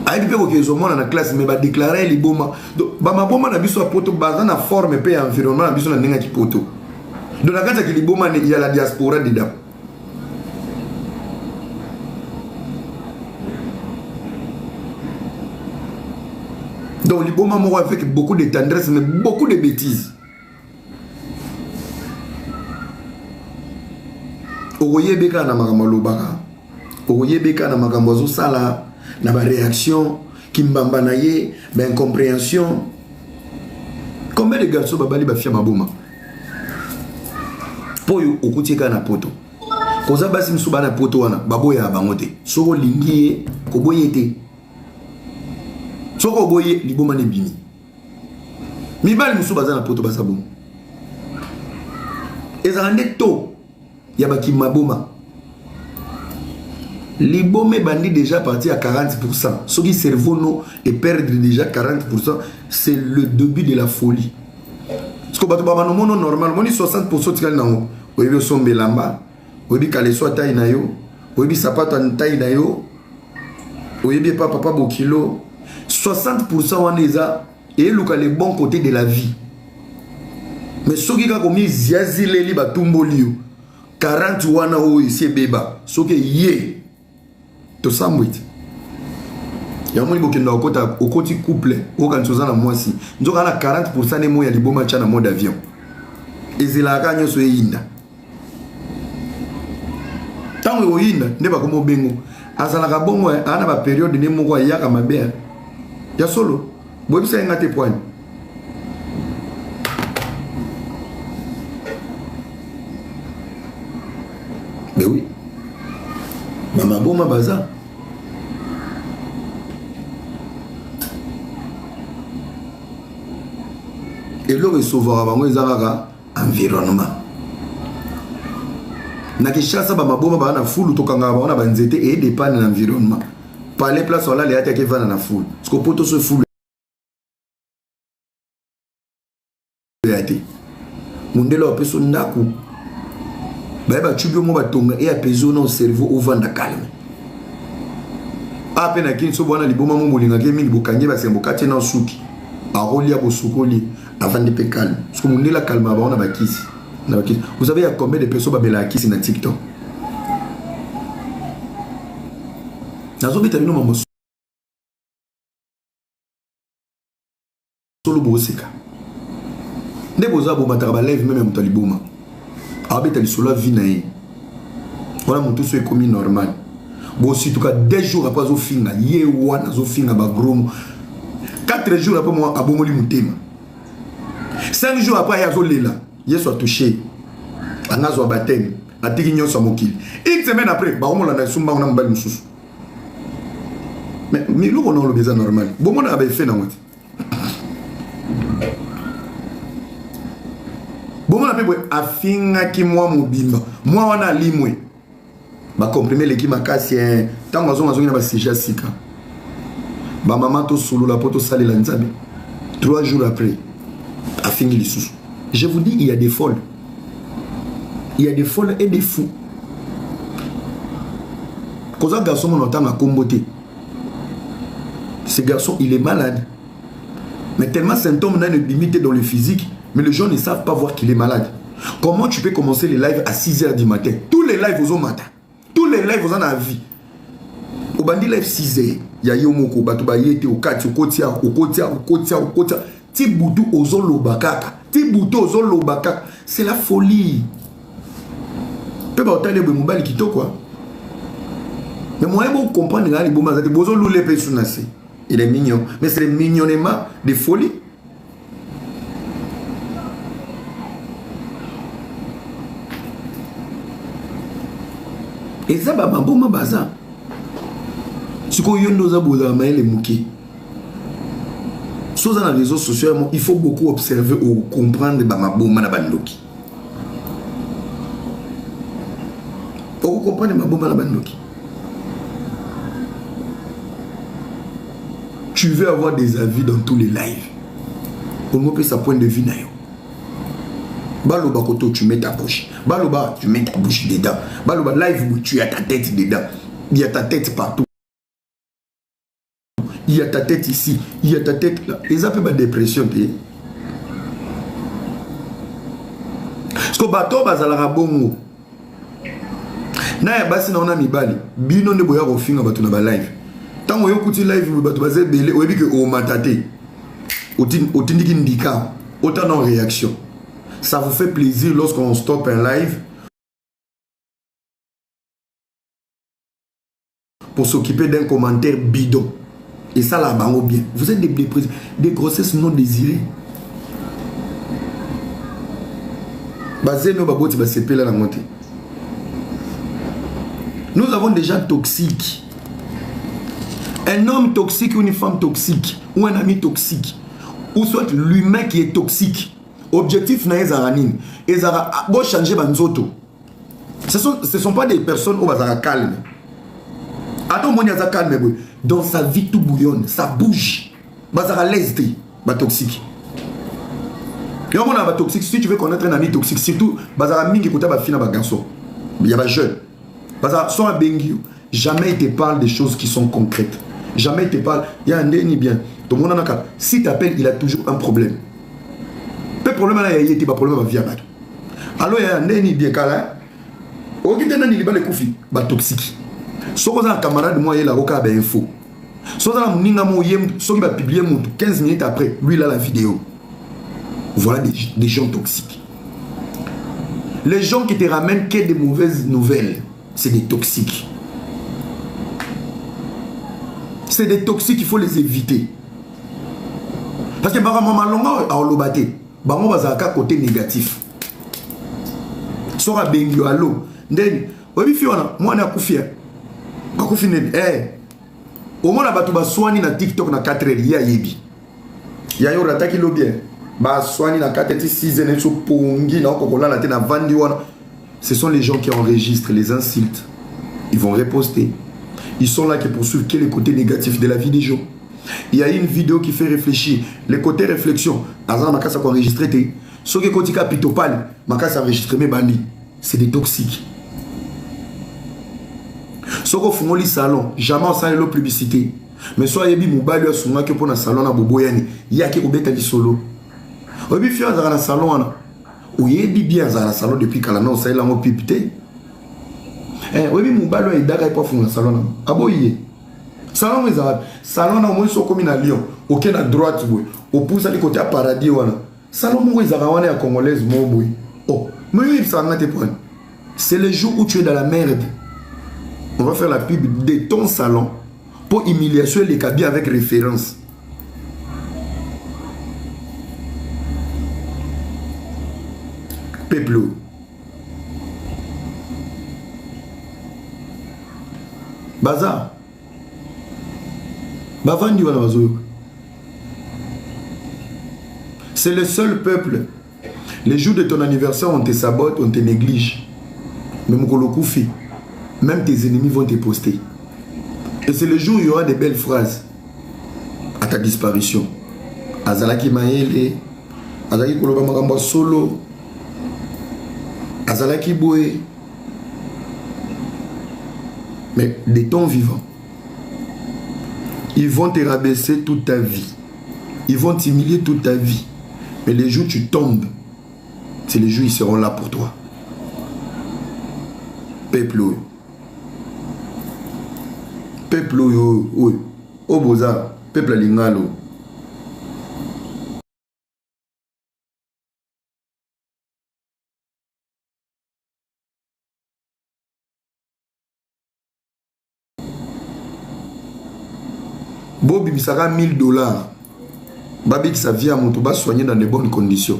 aibo pe ko kezo mona na classe mais ba déclarer liboma donc ba maboma na biso poto bazana forme pe environnement na biso na ninga ki poto donc na kata ki liboma ni ya la diaspora dedans. Donc, les bons mamans avec beaucoup de tendresse, mais beaucoup de bêtises. Oye beka na makamalo baka. Oye beka na makambozo sala na ba réaction kimbamba na ye, ba incompréhension. Combien de garçons babali ba fia maboma? Poyo okutika na poto. Koza basi msuba na poto wana baboya bangote. Soko lingi ko boyete. Soko boye liboma ne bini. Mibali musu baza na poto basabon. Ezande to ya baki maboma. Libome bandi déjà parti à 40%. Ce qui cerveau no et perdre déjà 40%, c'est le début de la folie. Parce que bato baba no mono normal, moni 60% tikali nango. Oyebi sombe lamba, oyebi kaleso taille na yo, oyebi sapato an taille na yo, oyebi papa bokilo. 60% wana eza et le bon côté de la vie. Mais ce qui a commis ziazileli batumbolio 40 wana o ici beba ce que yé to samwit ya moni bokenda au côté couple au quand na mwasi nzoka na 40% ne moya liboma cha na mode avion ezilaka nyoso yinda tango oyinda nde bakomo bengo azalaka bongo ana ba période ne moko yaka mabe ya solo bobisa ngate point mais oui mama boma baza et le recevoir bango ezaka environnement na kishasa ba maboma bana fulu tokanga ba ona banzete et dépend de l'environnement. Par les places là, les attaques vont dans la foule. Parce que pour se foule. Mundelo apeso ndaku. Ba chubio mo batonga et apeso na cerveau au vent de calme. Apena kin so bwana liboma mo molinga ke mingi bokanje ba sembo kati na suki. Aroli ya bosukoli avant de pe calme. Parce que mundela calme ba ona ba kisi. Na ba kisi. Vous savez il y a combien de personnes ba bela kisi na TikTok? Nazo vitamino mambo solo boseka nde boza bo mataka live même mutu liboma abeta lisolo vina ye wala mutu so ekomi normal bo si tout cas 2 jours après zo finga ye wana zo finga ba gromo 4 jours après moi abomoli mutema 5 jours après ya zo lela yeso touché anazo abatemi atiki nyoso mokili une semaine après ba omola na sumba ona mbali mususu. Mais nous on a le besoin normal. Bon on a fait dans bon on a fait afinga ki moi mobimba. Moi on a limwe. Ba comprimer l'équipe makasi tant bazonga na ba sija sika. Ba maman to solo la poto sale la nzabe. 3 jours après afingi lisusu. Je vous dis il y a des folles. Il y a des folles et des fous. Koza garçon on entend la comboté. Ce garçon, il est malade. Mais tellement symptômes n'a une limite dans le physique, mais les gens ne savent pas voir qu'il est malade. Comment tu peux commencer les lives à 6 h du matin? Tous les lives au matin. Tous les lives aux en la vie. Au bandi live 6 h, il y a Yomoko, Batuba Yete, au Kati, au Kotia, au Kotia, au Kotia, au Kotia. Tiboutou ozo lobakaka. Tiboutou ozo lobakaka. C'est la folie. Tu peux pas le mobile qui quoi. Mais moi, je comprends que les bombes, les bozo loulé personnes. Il est mignon. Mais c'est le mignonnement de folie. Et ça, bah, bon, baza. Ce qu'on y a dans les mains, les mouquets. Sur les réseaux sociaux, il faut beaucoup observer ou comprendre ma bombe na bandoki. Pour comprendre ma bombe na bandoki. Tu veux avoir des avis dans tous les lives. Pour moi, ça point de vue na yo. Baloba koto, tu mets ta bouche. Baloba, tu mets ta bouche dedans. Baloba live, tu as ta tête dedans. Il y a ta tête partout. Il y a ta tête ici, il y a ta tête là. Ils appellent ma dépression. Parce que bateau bazalara bongo. Na ya basi na ona mibali. Bino ne boya kofinga bato na ba live. Tant que vous live, bato bazé belé, oyebi que o matate. Otindiki ndika, autant en réaction. Ça vous fait plaisir lorsqu'on stoppe un live pour s'occuper d'un commentaire bidon. Et ça là bango bien. Vous êtes des grossesses non désirées. Basé nos baboti basépé là la montée. Nous avons des gens toxiques. Un homme toxique ou une femme toxique ou un ami toxique ou soit l'humain qui est toxique. Objectif na ezaranine. Ezara bon changer banzoto. Ce sont pas des personnes où bazara calme. Attends mon yaza calme boy. Dans sa vie tout bouillonne, ça bouge. Bazara leste, ba toxique. Et on a ba toxique, si tu veux connaître un ami toxique, surtout bazara mingi kota ba fina ba garçon. Il y a ba jeune. Bazara son bengi, jamais il te parle des choses qui sont concrètes. Jamais il te parle, il y a un ni bien. Tout le monde en a cas. Si tu appelles, il a toujours un problème. Le problème là, il y a un problème avec Viabat. Alors il y a un ni bien kala. Au guide d'un ni le koufi, ba toxique. Si vous avez un camarade, moi, il a un info. Si vous avez un camarade, qui va publier 15 minutes après, lui, il a la vidéo. Voilà des gens toxiques. Les gens qui te ramènent que des mauvaises nouvelles, c'est des toxiques. C'est des toxiques, il faut les éviter. Parce que par exemple, malonga a olobaté, bango bazaka côté négatif. Sora bengio allo, ndeni, obi fiona, moi na kufia. Au moins, on a soigné na TikTok na 4 heures. Il y a eu un qui bien. Soigné na 4 heures, 6 heures. Ce sont les gens qui enregistrent les insultes. Ils vont reposter. Ils sont là qui poursuivent quel est le côté négatif de la vie des gens. Il y a une vidéo qui fait réfléchir. Les côtés réflexion. Enregistré. Ce qui est côté capitopal, enregistré mes bandits. C'est des toxiques. Soko fungoli salon, jamais on sent la publicité. Mais soit yebi mobile sunga que pour na salon na boboyani, yaki obeta di solo. Obi fio za na salon na. O yebi bien za na salon depuis kala na ça la mo pipité. Obi mobile e daga pas funga salon na. Aboye. Salon za salon na mo soko mi na Lyon, OK na droite boy. O pousse ali côté paradis wana. Salon mo za wana ya congolaise mo boy. Oh, mais ça ngate point. C'est le jour où tu es dans la merde. On va faire la pub de ton salon pour humiliation les cabines avec référence. Peuple. Bazar. C'est le seul peuple. Les jours de ton anniversaire, on te sabote, on te néglige. Mais mon kolokoufi. Même tes ennemis vont te poster. Et c'est le jour où il y aura des belles phrases à ta disparition. Azalaki Maele, Azalaki Koloba Magamba Solo, Azalaki Boé. Mais de ton vivant, ils vont te rabaisser toute ta vie. Ils vont t'humilier toute ta vie. Mais les jours où tu tombes, C'est les jours, ils seront là pour toi. Peuple, peuple, au boza, peuple lingalo. Bobi bisaka $1000. Babi qui ça vient à mon toba soigner dans de bonnes conditions.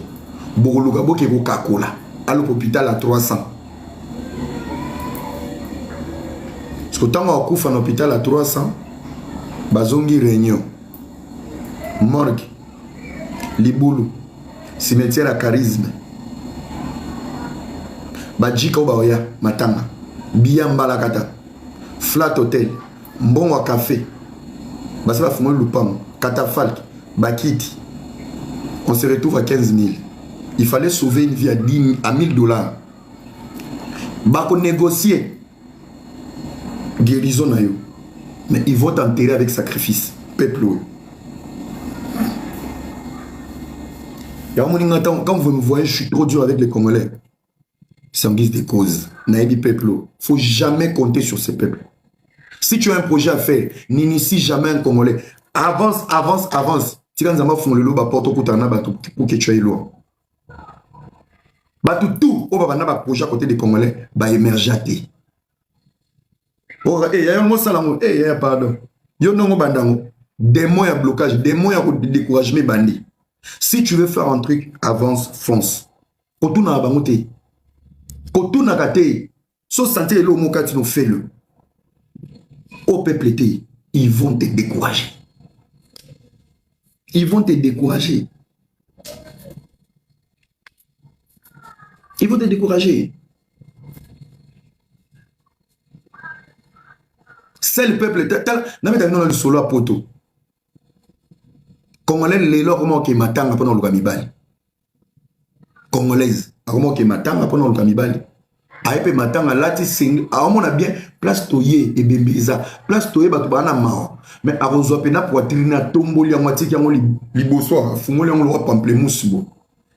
Bogoluka boke Coca-Cola. À l'hôpital à 300. Parce que tant qu'on couvre en hôpital à 300, bazongi réunion. Morgue. Liboulou. Cimetière à charisme. Bajika Obaoya. Matanga. Biamba Lakata. Flat Hotel. Mbongo café. Basi va fumer Lupam. Catafalque. Bakiti. On se retrouve à 15 000. Il fallait sauver une vie à $1000. Bako négocier. Guérison. Mais ils vont t'enterrer avec sacrifice. Peuple. Quand vous me voyez, je suis trop dur avec les Congolais. C'est en guise de cause. Naïbi peuple. Il ne faut jamais compter sur ces peuples. Si tu as un projet à faire, n'initie jamais un Congolais. Avance, avance, avance. Si tu as un pour que tu ailles loin. Tout au projet à côté des Congolais, émerger. Oh, pardon. Yo non bandango. Des moyens de blocage, des moyens de découragement bandit. Si tu veux faire un truc, avance, fonce. Kotuna bangote. Kotuna kate. So santé lo mokati no fais-le. Au peuple, ils vont te décourager. Ils vont te décourager. Ils vont te décourager. C'est le peuple. Dans le solo à poto. Congolais, les lois, comment qui m'attendent pendant le Gamibali. Congolaise, comment qui m'attendent pendant le Gamibali. Aïpe m'attend à lati sing. A on a bien place toye et bembeza. Place toye batubana mao. Mais à vous opena poitrine à tomboli à moitié qui a liboso. Fumoli on le pamplemousse.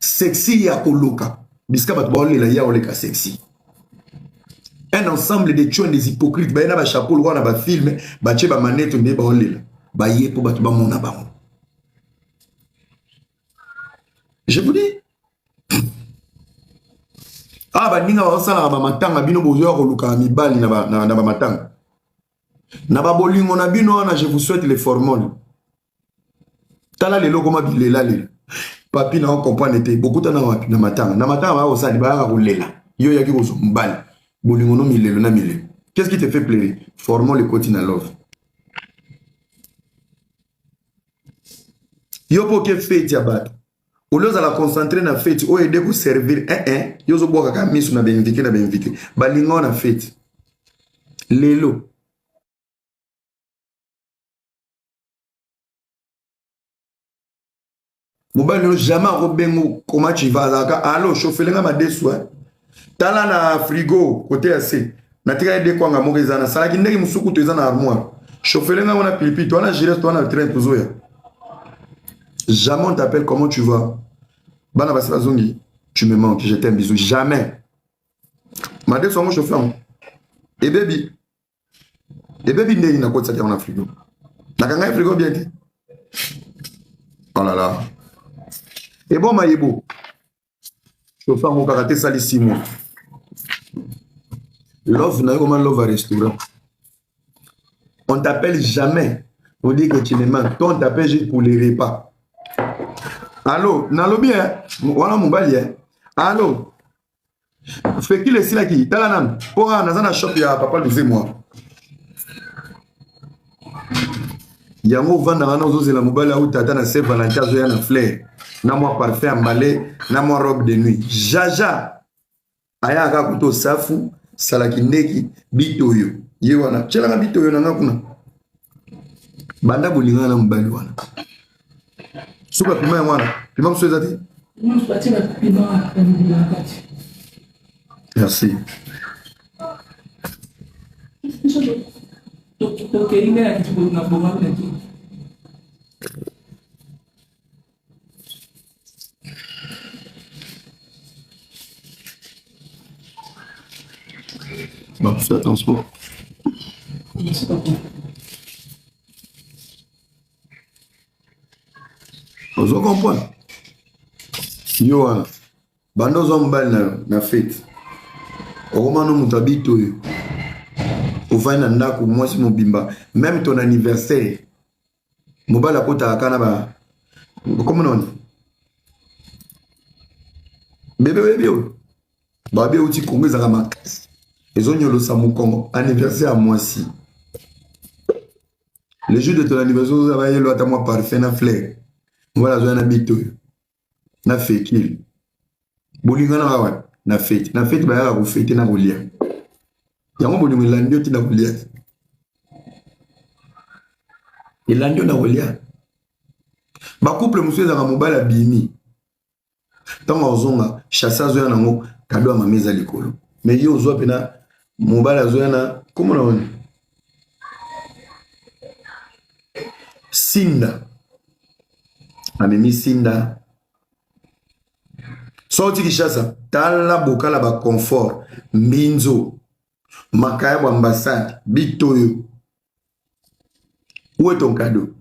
Sexy ya koloka. Biska batubali la ya oleka sexy. Un ensemble de tueurs des hypocrites. Bah, il y a un chapeau, il y a un film, bah, il y a un manette, il y a un manette. Bah, il y a un manette. Je vous dis. Ah, bah, ninga wa sala ba matanga bino bozo ko luka mibali na ba matanga. Na ba bolingo na bino na je vous souhaite les formoles. Tala le logo ma bilela le. Papi na on comprendre était beaucoup na matanga. Na matanga ba osali ba ko lela. Yo yaki ko mbali. Bolingono mille na mille. Qu'est-ce qui te fait plaisir? Formons le continent love. Yo pour que fête ya bat. Au lieu de la concentrer na fête, o aider pour servir yo zo boka ka misu na benvité. Balingo na fête. Lelo. Mobile no jamais robengo comment tu vas là. Allô, chauffer nga ma deswa. Tala na frigo côté assez. Na tika de kwanga mogeza na sala kindeki musuku to ezana armoire. Chauffer nga wana pipi, toi na gilet, toi na train tozoya. Jamais on t'appelle comment tu vas. Bana basi bazongi, tu me manques, je t'aime bisous. Jamais. Ma de son chauffeur. Et baby. Et baby ndeni na côté ça na frigo. Na kanga frigo bien dit. Oh là là. Et bon maïbo. Chauffeur mon karaté sali 6 mois. Love n'a comment love à restaurant. On t'appelle jamais. On dit que tu me manques. Toi on t'appelle juste pour les repas. Allô, nalo bien. Voilà mon balier. Allô. Fait qu'il est là qui talanam. Pour un dans shop ya papa 12 mois. Yango vanda na ozo la mobile ou tata na Saint Valentin zo ya na fleur. Na moi parfum emballé, na moi robe de nuit. Jaja. Aya ka kuto safu, salaki ndeki bitoyo. Ye wana. Chela na bitoyo na ngakuna. Banda bolinga na mobile wana. Suka pima wana. Pima mso ezati? Moi je parti la pima na kati. Merci. Donc il y a un petit peu na bonga na ki. Bah, fais transport. Vous comprenez? Yo, bando zombal na fête. Romano mutabito yo. Ofana ndako mwasi mobimba. Même ton anniversaire. Mobala kota akana ba. Comment on? Bébé yo. Babé outi Congo za makasi. Ezonyolo sa mukongo anniversaire à moi si. Le jour de ton anniversaire, vous avez eu l'autre mois parfait na fleur. Voilà, je n'habite na fekil. Bolinga na wa na fête. Na fête ba ya ko fête na kolia. Yango bolingo landio ti na kolia. Elandio na kolia. Ba couple monsieur za mobala bimi. Tant ozonga chassa zo na ngo kado ma meza likolo. Mais yo zo pena mobala zo na comment on Sinda. Amemi Sinda. Sorti Kishasa. Tala bokala ba confort. Mbinzo. Makaya ba ambassade. Bitoyo. Où est ton cadeau?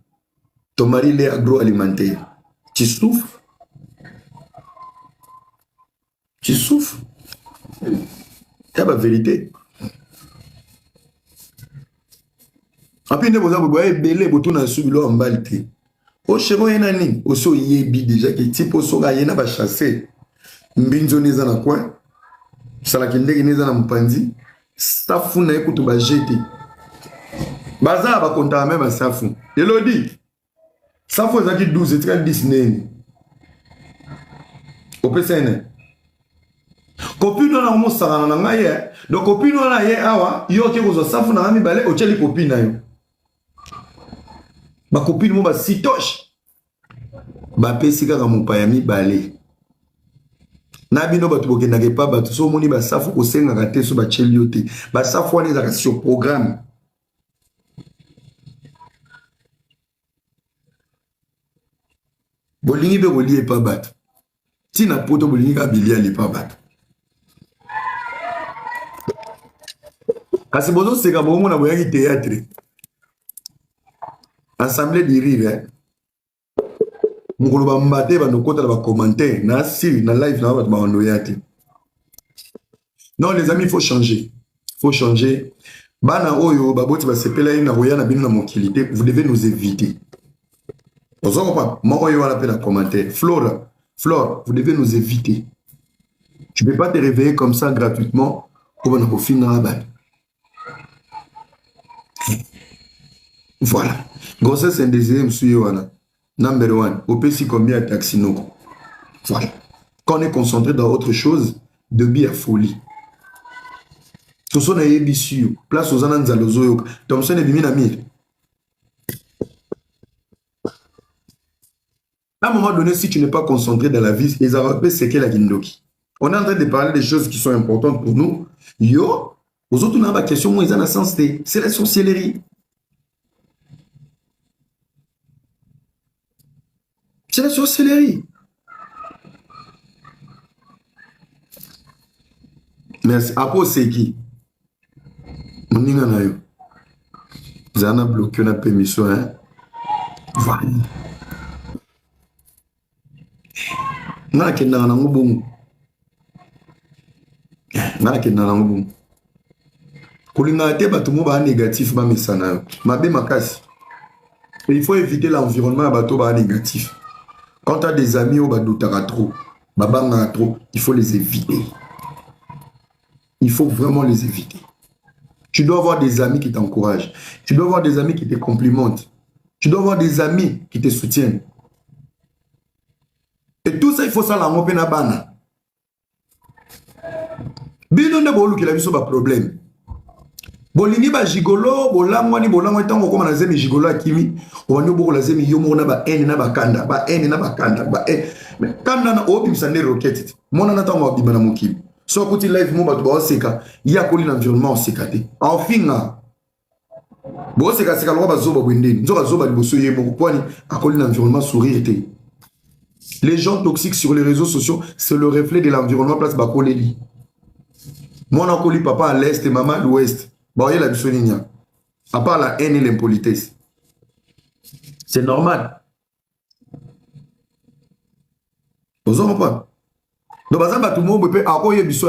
Ton mari l'est agroalimentaire. Tu souffres? Tu souffres? C'est la vérité. Après, nous avons belé boto na subilo en balte. Au chemin nani, au so yebi déjà que type au so gayena ba chasser. Mbinzo neza na quoi? Salakindege neza na mpanzi. Safu na ekutu ba jeter. Baza ba konta même ba safu. Elodi. Safu ezaki 12 et 10 neni. Au PCN. Copine na mo sarana na ngaye. Donc copine na ye awa, yo ke ko safu na mi balé o cheli copine na yo. Ma copine mo ba sitoche. Ba pesi kaka mopaya mibale. Na bino batu bokendake pa batu so moni ba safu ko senga ka te so ba cheliote. Ba safu wana ezaka sur programme. Bolingi be kolie pa batu. Tina poto bolingi ka bilia li pa batu. Kasi bozo seka bomo na boyaki théâtre. Assemblée de rire. Mukolo ba mbate ba nokota ba commentaire na si na live na ba bando yati. Non les amis, il faut changer. Faut changer. Bana oyo baboti ba sepela ina roya na bino na mokilité, vous devez nous éviter. Ozo pas moko yo ala pe na commentaire. Flora, vous devez nous éviter. Tu peux pas te réveiller comme ça gratuitement pour na finir la balle. Voilà. Grossesse indésirée, monsieur Yohana. Number one. Au PC combien de taxi no? Voilà. Quand on est concentré dans autre chose, de bien folie. Tout ça, on a ébissé. Place aux anans à l'ozoyo. Thompson est bimi na mire. À un moment donné, si tu n'es pas concentré dans la vie, les Arabes, c'est qu'elle a Gindoki. On est en train de parler des choses qui sont importantes pour nous. Yo, aux autres, on a la question, moi, ils ont un sens. C'est la sorcellerie. C'est la sorcellerie. Merci. Après, c'est qui? On y en a eu. Vous en avez bloqué la permission, hein? Voilà. On a qu'un an, on a qu'un an, on négatif, il faut éviter l'environnement négatif. Quand tu as des amis au trop, il faut les éviter. Il faut vraiment les éviter. Tu dois avoir des amis qui t'encouragent. Tu dois avoir des amis qui te complimentent. Tu dois avoir des amis qui te soutiennent. Et tout ça, il faut ça la mopena bana. Bino ne bolu ki la biso ba problème. Bolingi ba gigolo, bolangwani tango koma na zemi gigolo akimi, wani boko la zemi yomo na ba ene na ba kanda, ba ene na ba kanda, ba ene. Mais kanda na obi msande rocket. Mona na tango obi na mukibi. So kuti live mo ba to ba seka, ya koli l'environnement sekate. En finga. Bo seka seka lo ba zoba bwendeni. Nzoka zoba liboso yemo kwani akoli l'environnement sourire te. Les gens toxiques sur les réseaux sociaux, c'est le reflet de l'environnement place Bakoleli. Moi, on a collé papa à l'est et maman à l'ouest. Bah, il y a la bisoninia. À part la haine et l'impolitesse. C'est normal. Vous en pas. Donc, par exemple, tout le monde peut avoir un bisou.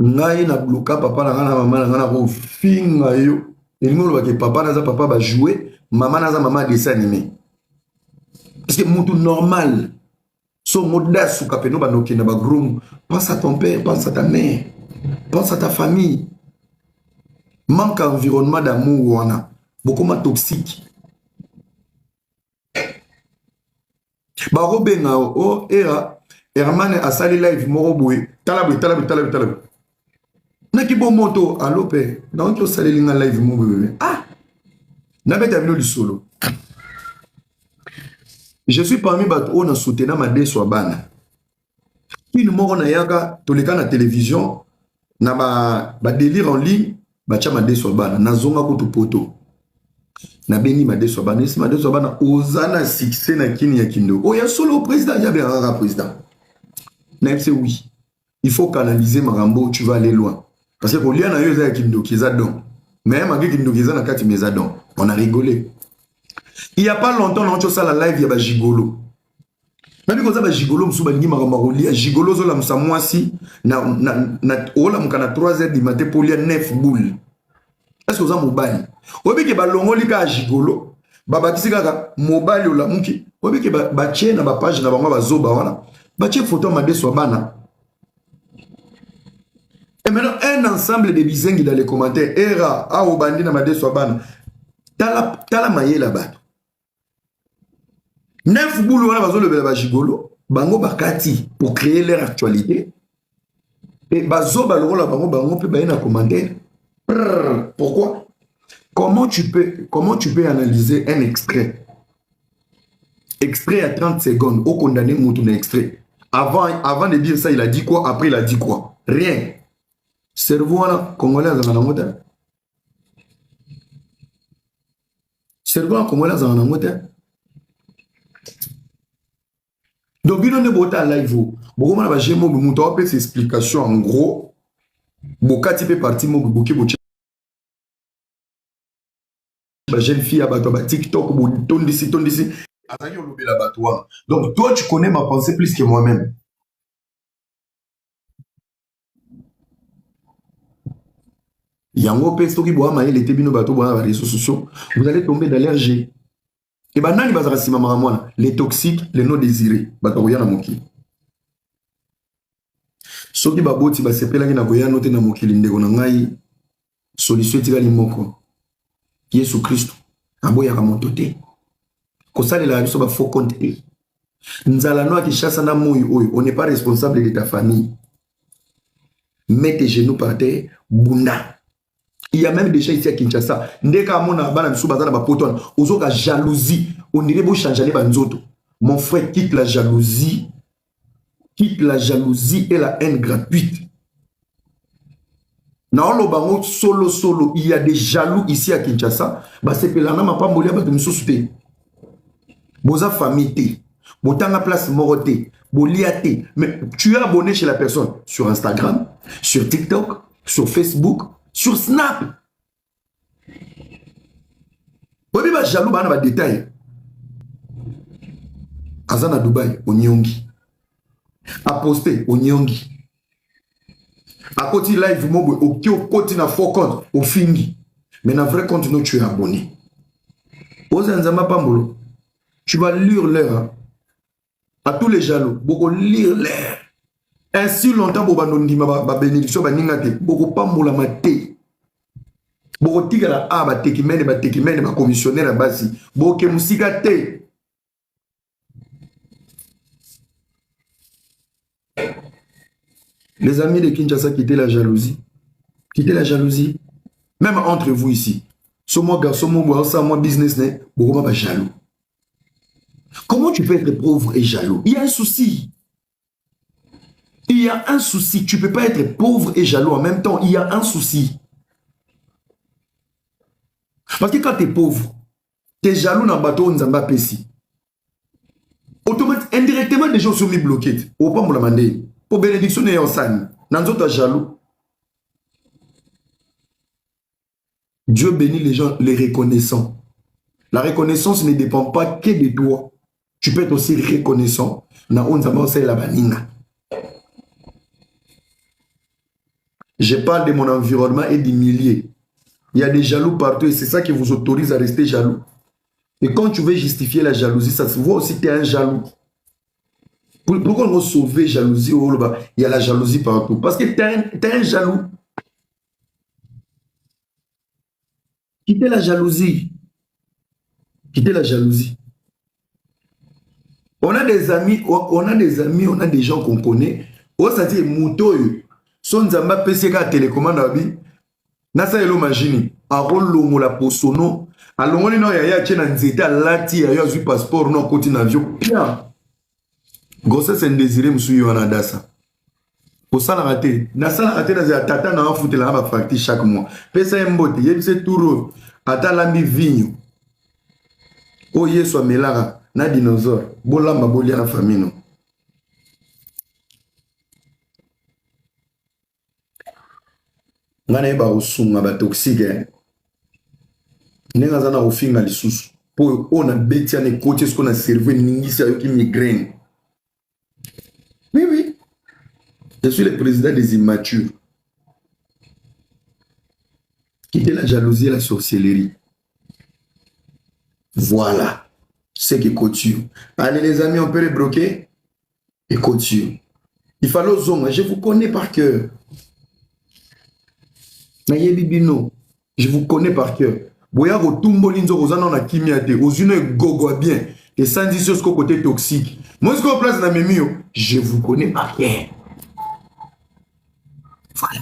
Ngai na bloka papa na ngana maman na ngana ko finga yo. Il me dit que papa na za papa va jouer, maman na za maman dessin animé. Parce que monde normal. Son modèle sous capeno ba noki na ba groom. Pense à ton père, pense à ta mère, pense à ta famille. Manque environnement d'amour wana. Beaucoup moins toxique. Ba robenga o era Herman a sali live moro boy. Talabi. Naki bon moto allo père. Donc yo sali linga live mo bébé. Ah. Na beta vino du solo. Je suis parmi bato on a soutenu ma deso bana. Qui nous moro na yaka toleka na télévision na ba délire en ligne ba cha ma deso bana na zonga ko to poto. Na beni ma deso bana, si ma deso bana ozana succès na kini ya kindo. Oh ya solo président, ya bien un président. Na c'est oui. Il faut canaliser Marambo, tu vas aller loin. Parce que pour lui, on a eu un kindo qui est adon. Mais malgré kindo qui est dans la carte, mais adon. On a rigolé. Il n'y a pas longtemps, on a fait la live, il y a gigolo. Même quand ça gigolo, je suis dit, gigolo, je suis moi si, na 3h du matin pour lire 9 boules. Est-ce que vous avez mobile? Obi ke ba longoli ka gigolo, ba bakisi kaka mobile ola muki. Obi ke ba tche na ba page na bango ba zoba wana. Ba tche photo ma de bana. Et maintenant un ensemble de bizengi dans les commentaires era a obandi na ma de bana. Tala maye la bato. Neuf boulot wana bazo le ba gigolo, bango bakati pour créer leur actualité. Et bazo ba lokola bango pe ba na commentaire. Pourquoi? Comment tu peux analyser un extrait? Extrait à 30 secondes, au condamné mon extrait. Avant de dire ça, il a dit quoi? Après, il a dit quoi? Rien. Cerveau, là, congolais, dans la moto. Cerveau, congolais, dans la moto. Donc, il y a un live. Beaucoup de gens ont fait ces explications en gros. Beaucoup de gens partis, beaucoup de jeune fille à TikTok, ton d'ici. Donc, toi, tu connais ma pensée plus que moi-même. Yango pesto qui boit maïl et tebino bateau boit les réseaux sociaux. Vous allez tomber dans l'RG. Et ben, nani bazara sima maramwana, les toxiques, les non désirés. Bato yana moki. Soki baboti ba sepela ki na goya note na mokili ndeko na ngai. Solution etikali moko. Yesu Christo aboya ka moto te kosalela biso ba faux compte te nzala no akishasa na moyo oyo on n'est pas responsable de ta famille. Mets tes genoux par terre bunda. Il y a même des gens ici à Kinshasa ndeka mona bana biso bazana ba poton ozoka jalousie on dirait bo changer ba nzoto. Mon frère, quitte la jalousie et la haine gratuite. Solo, il y a des jaloux ici à Kinshasa. Bah c'est pelana ma pas molia ba de msosute. Boza famille te. Botanga place moroté. Boliate. Mais tu es abonné chez la personne sur Instagram, sur TikTok, sur Facebook, sur Snap. Bobi ba jaloux ba na ba détail. Azana Dubaï, Onyongi. A posté Onyongi. À côté live mobo au côté na faux compte au fingi mais na vrai compte nous tu es abonné aux enzama pambolo tu vas lire l'air à tous les jaloux beaucoup lire l'air ainsi longtemps bo bandondima ba bénédiction ba ningate beaucoup pambola maté beaucoup tigala ba tekimene ba commissionnaire à basi beaucoup musika te. Les amis de Kinshasa, quittez la jalousie. Quittez la jalousie. Même entre vous ici. Ce moi garçon, moi business, beaucoup pas jaloux. Comment tu peux être pauvre et jaloux? Il y a un souci. Il y a un souci. Tu ne peux pas être pauvre et jaloux en même temps. Il y a un souci. Parce que quand tu es pauvre, tu es jaloux dans le bateau, on n'a pas pessi. Automatiquement, indirectement, les gens sont mis bloqués. Au pas me demander. Pour bénédiction et ensemble, nous sommes jaloux. Dieu bénit les gens, les reconnaissants. La reconnaissance ne dépend pas que de toi. Tu peux être aussi reconnaissant. Je parle de mon environnement et des milliers. Il y a des jaloux partout et c'est ça qui vous autorise à rester jaloux. Et quand tu veux justifier la jalousie, ça se voit aussi que tu es un jaloux. Pourquoi on va sauver la jalousie? Il y a la jalousie partout. Parce que tu es un jaloux. Quittez la jalousie. Quittez la jalousie. On a des amis, on a des gens qu'on connaît. On s'est dit, Mouto, son zamba PCK télécommande à bi. Nasa elo magini. A rolongo la posono. A longoli no ya tchena nzeta lati ya yo zu passeport no koti na avion. Bien. Grossesse indésirée msu yo na dasa. Pour ça la raté. Nasa la raté na tata na foute la ba facture chaque mois. Pesa mbote, yebise touro. Ata lambi vinyo. O yeso amelara. Na dinosaure, bolamba bolia na famille. Ngana eba osunga ba toxique. Nenga zana ofinga lisusu. Po ona betia ne coach ce qu'on a servi ningisa yoki migraine. Oui oui. Je suis le président des immatures. Quittez la jalousie et la sorcellerie. Voilà. C'est qui couture. Allez les amis, on peut les bloquer et couture. Il fallait aux hommes, je vous connais par cœur. Je vous connais par cœur. Boya rotumbo linzo kozana na kimiate, ozino gogo bien. Et sans dire sur ce côté toxique. Moi ce qu'on place dans mes murs, je vous connais par cœur. Voilà.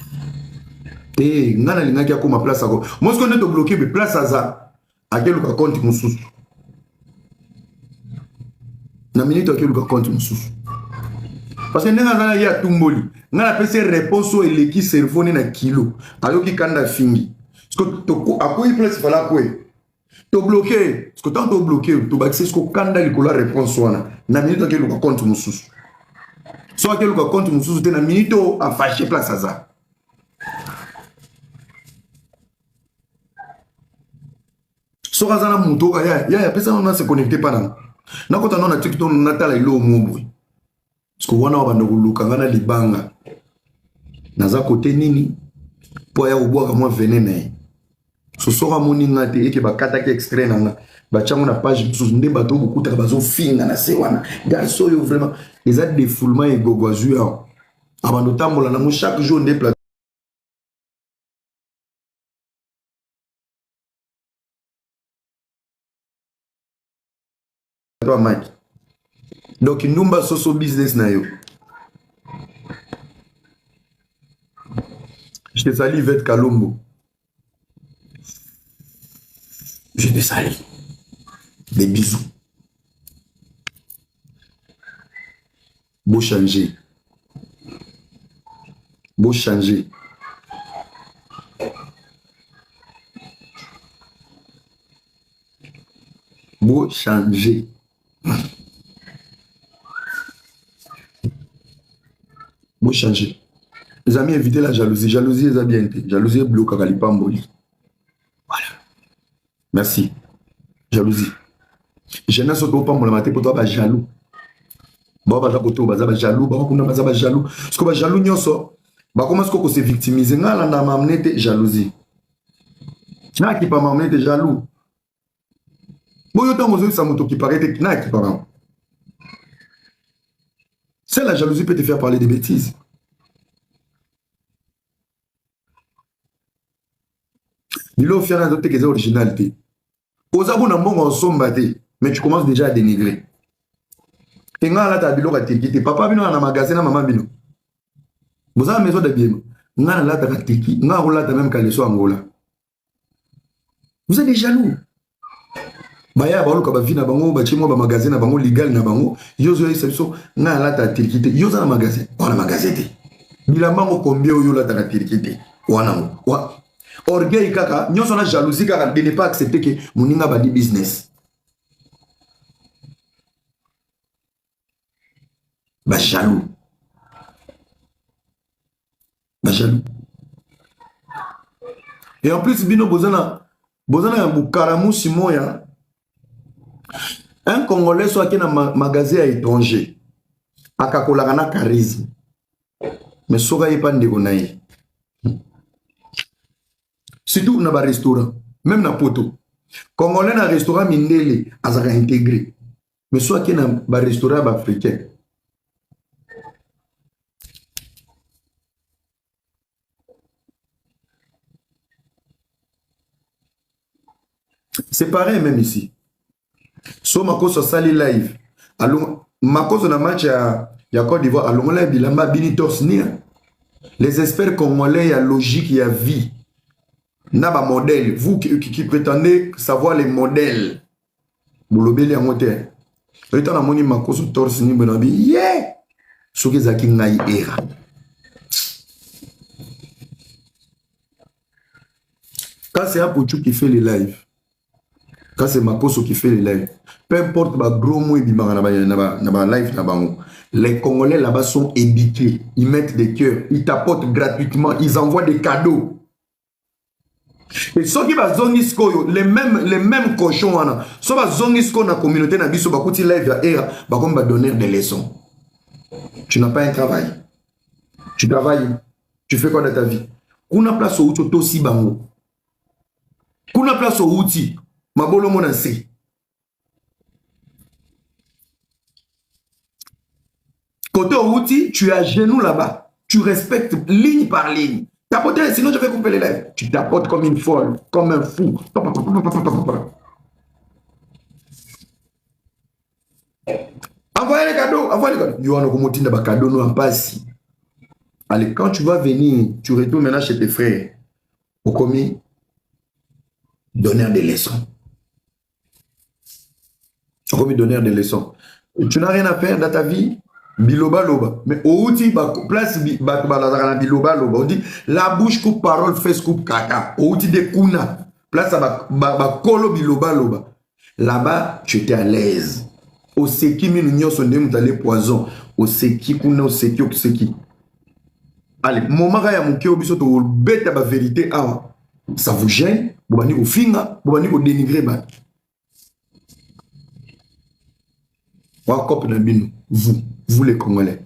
Et ngana linga kia ko ma place ako. Moi ce qu'on est bloqué be place aza. A quel compte mususu. Na minute ke luka compte mususu parce que nenga zana ya tumboli ngala pese réponse o eleki cerveau na kilo ayoki kanda fingi parce que to akoyi place fala kwe to bloquer parce que tant to bloquer to baxer ce ko kanda likola réponse wana na minute ke luka compte mususu so ke luka compte mususu te na minute a fâcher place aza so kazana muto ya pesa on se connecter pas na kota nona TikTok natala ilo mubwe parce que wana wabanda kuluka ngana libanga naza kote nini po ya ubwaka mwa venene so soka moni ngate eke bakata ke extrait nanga bachango na page sous nde bato bukuta bazo finga na se wana garçon yo vraiment les a défoulement et gogwazu ya abando tambola na mo chaque jour nde plateau Mike. Donc Numba Soso business na yo. Je te salue Vette Kalombo. Je te salue. Des bisous. Beau changer. Beau changer. Beau changer. Beau changer. Les amis, évitez la jalousie. Jalousie, les amis, jalousie bloque à l'ipamboli. Voilà. Merci. Jalousie. Je n'ai surtout pas mon matin pour toi, jaloux. Bon, bah, jaloux, bah, jaloux, bah, jaloux. Parce que bah, jaloux, n'y a ça. Bah, comment est-ce qu'on se victimise? N'a la n'a m'amené jalousie. N'a qui pas m'amené jaloux. Bon, yo tant que ça moto qui paraît n'a qui pas. C'est la jalousie peut te faire parler des bêtises. Il a fait un autre qui originalité. Aux abonnés n'ont pas sombaté, mais tu commences déjà à dénigrer. Et là, tu as dit que papa vient dans un magasin, maman vient. Vous avez maison de bien. Là, tu as dit que là, tu as même calé sur Angola. Vous êtes jaloux. Baya ba luka ba vina bango ba chimo ba magasin na bango legal na bango yozo exception na la ta tirikite yozo na magasin wana magasin te bilamba ngo combien yo la ta tirikite wana wa orgueil kaka nyoso na jalousie kaka de ne pas accepter que moninga ba di business ba jaloux Et en plus, bino bozana un boukaramousi moya. Un Congolais soit qui na magasin à étranger. Akakolagana charisme. Mais soga yepa ndegonaï. Surtout dans les restaurants, même dans poto. Congolais dans restaurant mindele azaka intégré. Mais soit qui dans les restaurants africains. C'est pareil même ici. So mako so sali live. Allons mako so na match ya Côte d'Ivoire allons la bilamba bini torsnia. Les experts congolais y a logique y a vie. Na ba modèle, vous qui prétendez savoir les modèles. Bolobeli en moteur. Étant na moni mako so torsni bonabi. Yeah. So ke zaki ngai era. Quand c'est Apochou qui fait les lives. Quand c'est Makoso qui fait les lives, peu importe le gros mot et live, les Congolais là-bas sont éduqués. Ils mettent des cœurs, ils tapotent gratuitement, ils envoient des cadeaux. Et ceux qui vont zongisko, les mêmes cochons, ceux qui vont zongisko dans la communauté, dans la live, ils vont donner des leçons. Tu n'as pas un travail. Tu travailles. Tu fais quoi dans ta vie? Kuna place au outil, aussi bango. Kuna place au outil. Mabolo monansi. Côté outil, tu es à genoux là-bas. Tu respectes ligne par ligne. Tapoter, sinon je vais couper les lèvres. Tu tapotes comme une folle, comme un fou. Envoyez les cadeaux, envoyez les cadeaux. Yohano Komotinda ba cadeau no ampasi. Allez, quand tu vas venir, tu retournes maintenant chez tes frères. Au commis, donner des leçons. Comme donner des leçons. Tu n'as rien à faire dans ta vie. Biloba loba. Mais au outil, place biloba loba. On dit la bouche coupe parole, fesse coupe kaka. Au outil de kuna. Place à kolo biloba loba. Là-bas, tu étais à l'aise. Au seki minunyo son demutale poison. Au seki kuna, au seki. Allez, moment ya mouké obiso to bête à la vérité. Ça vous gêne? Vous allez vous finir, vous allez vous dénigrer. Vous les Congolais.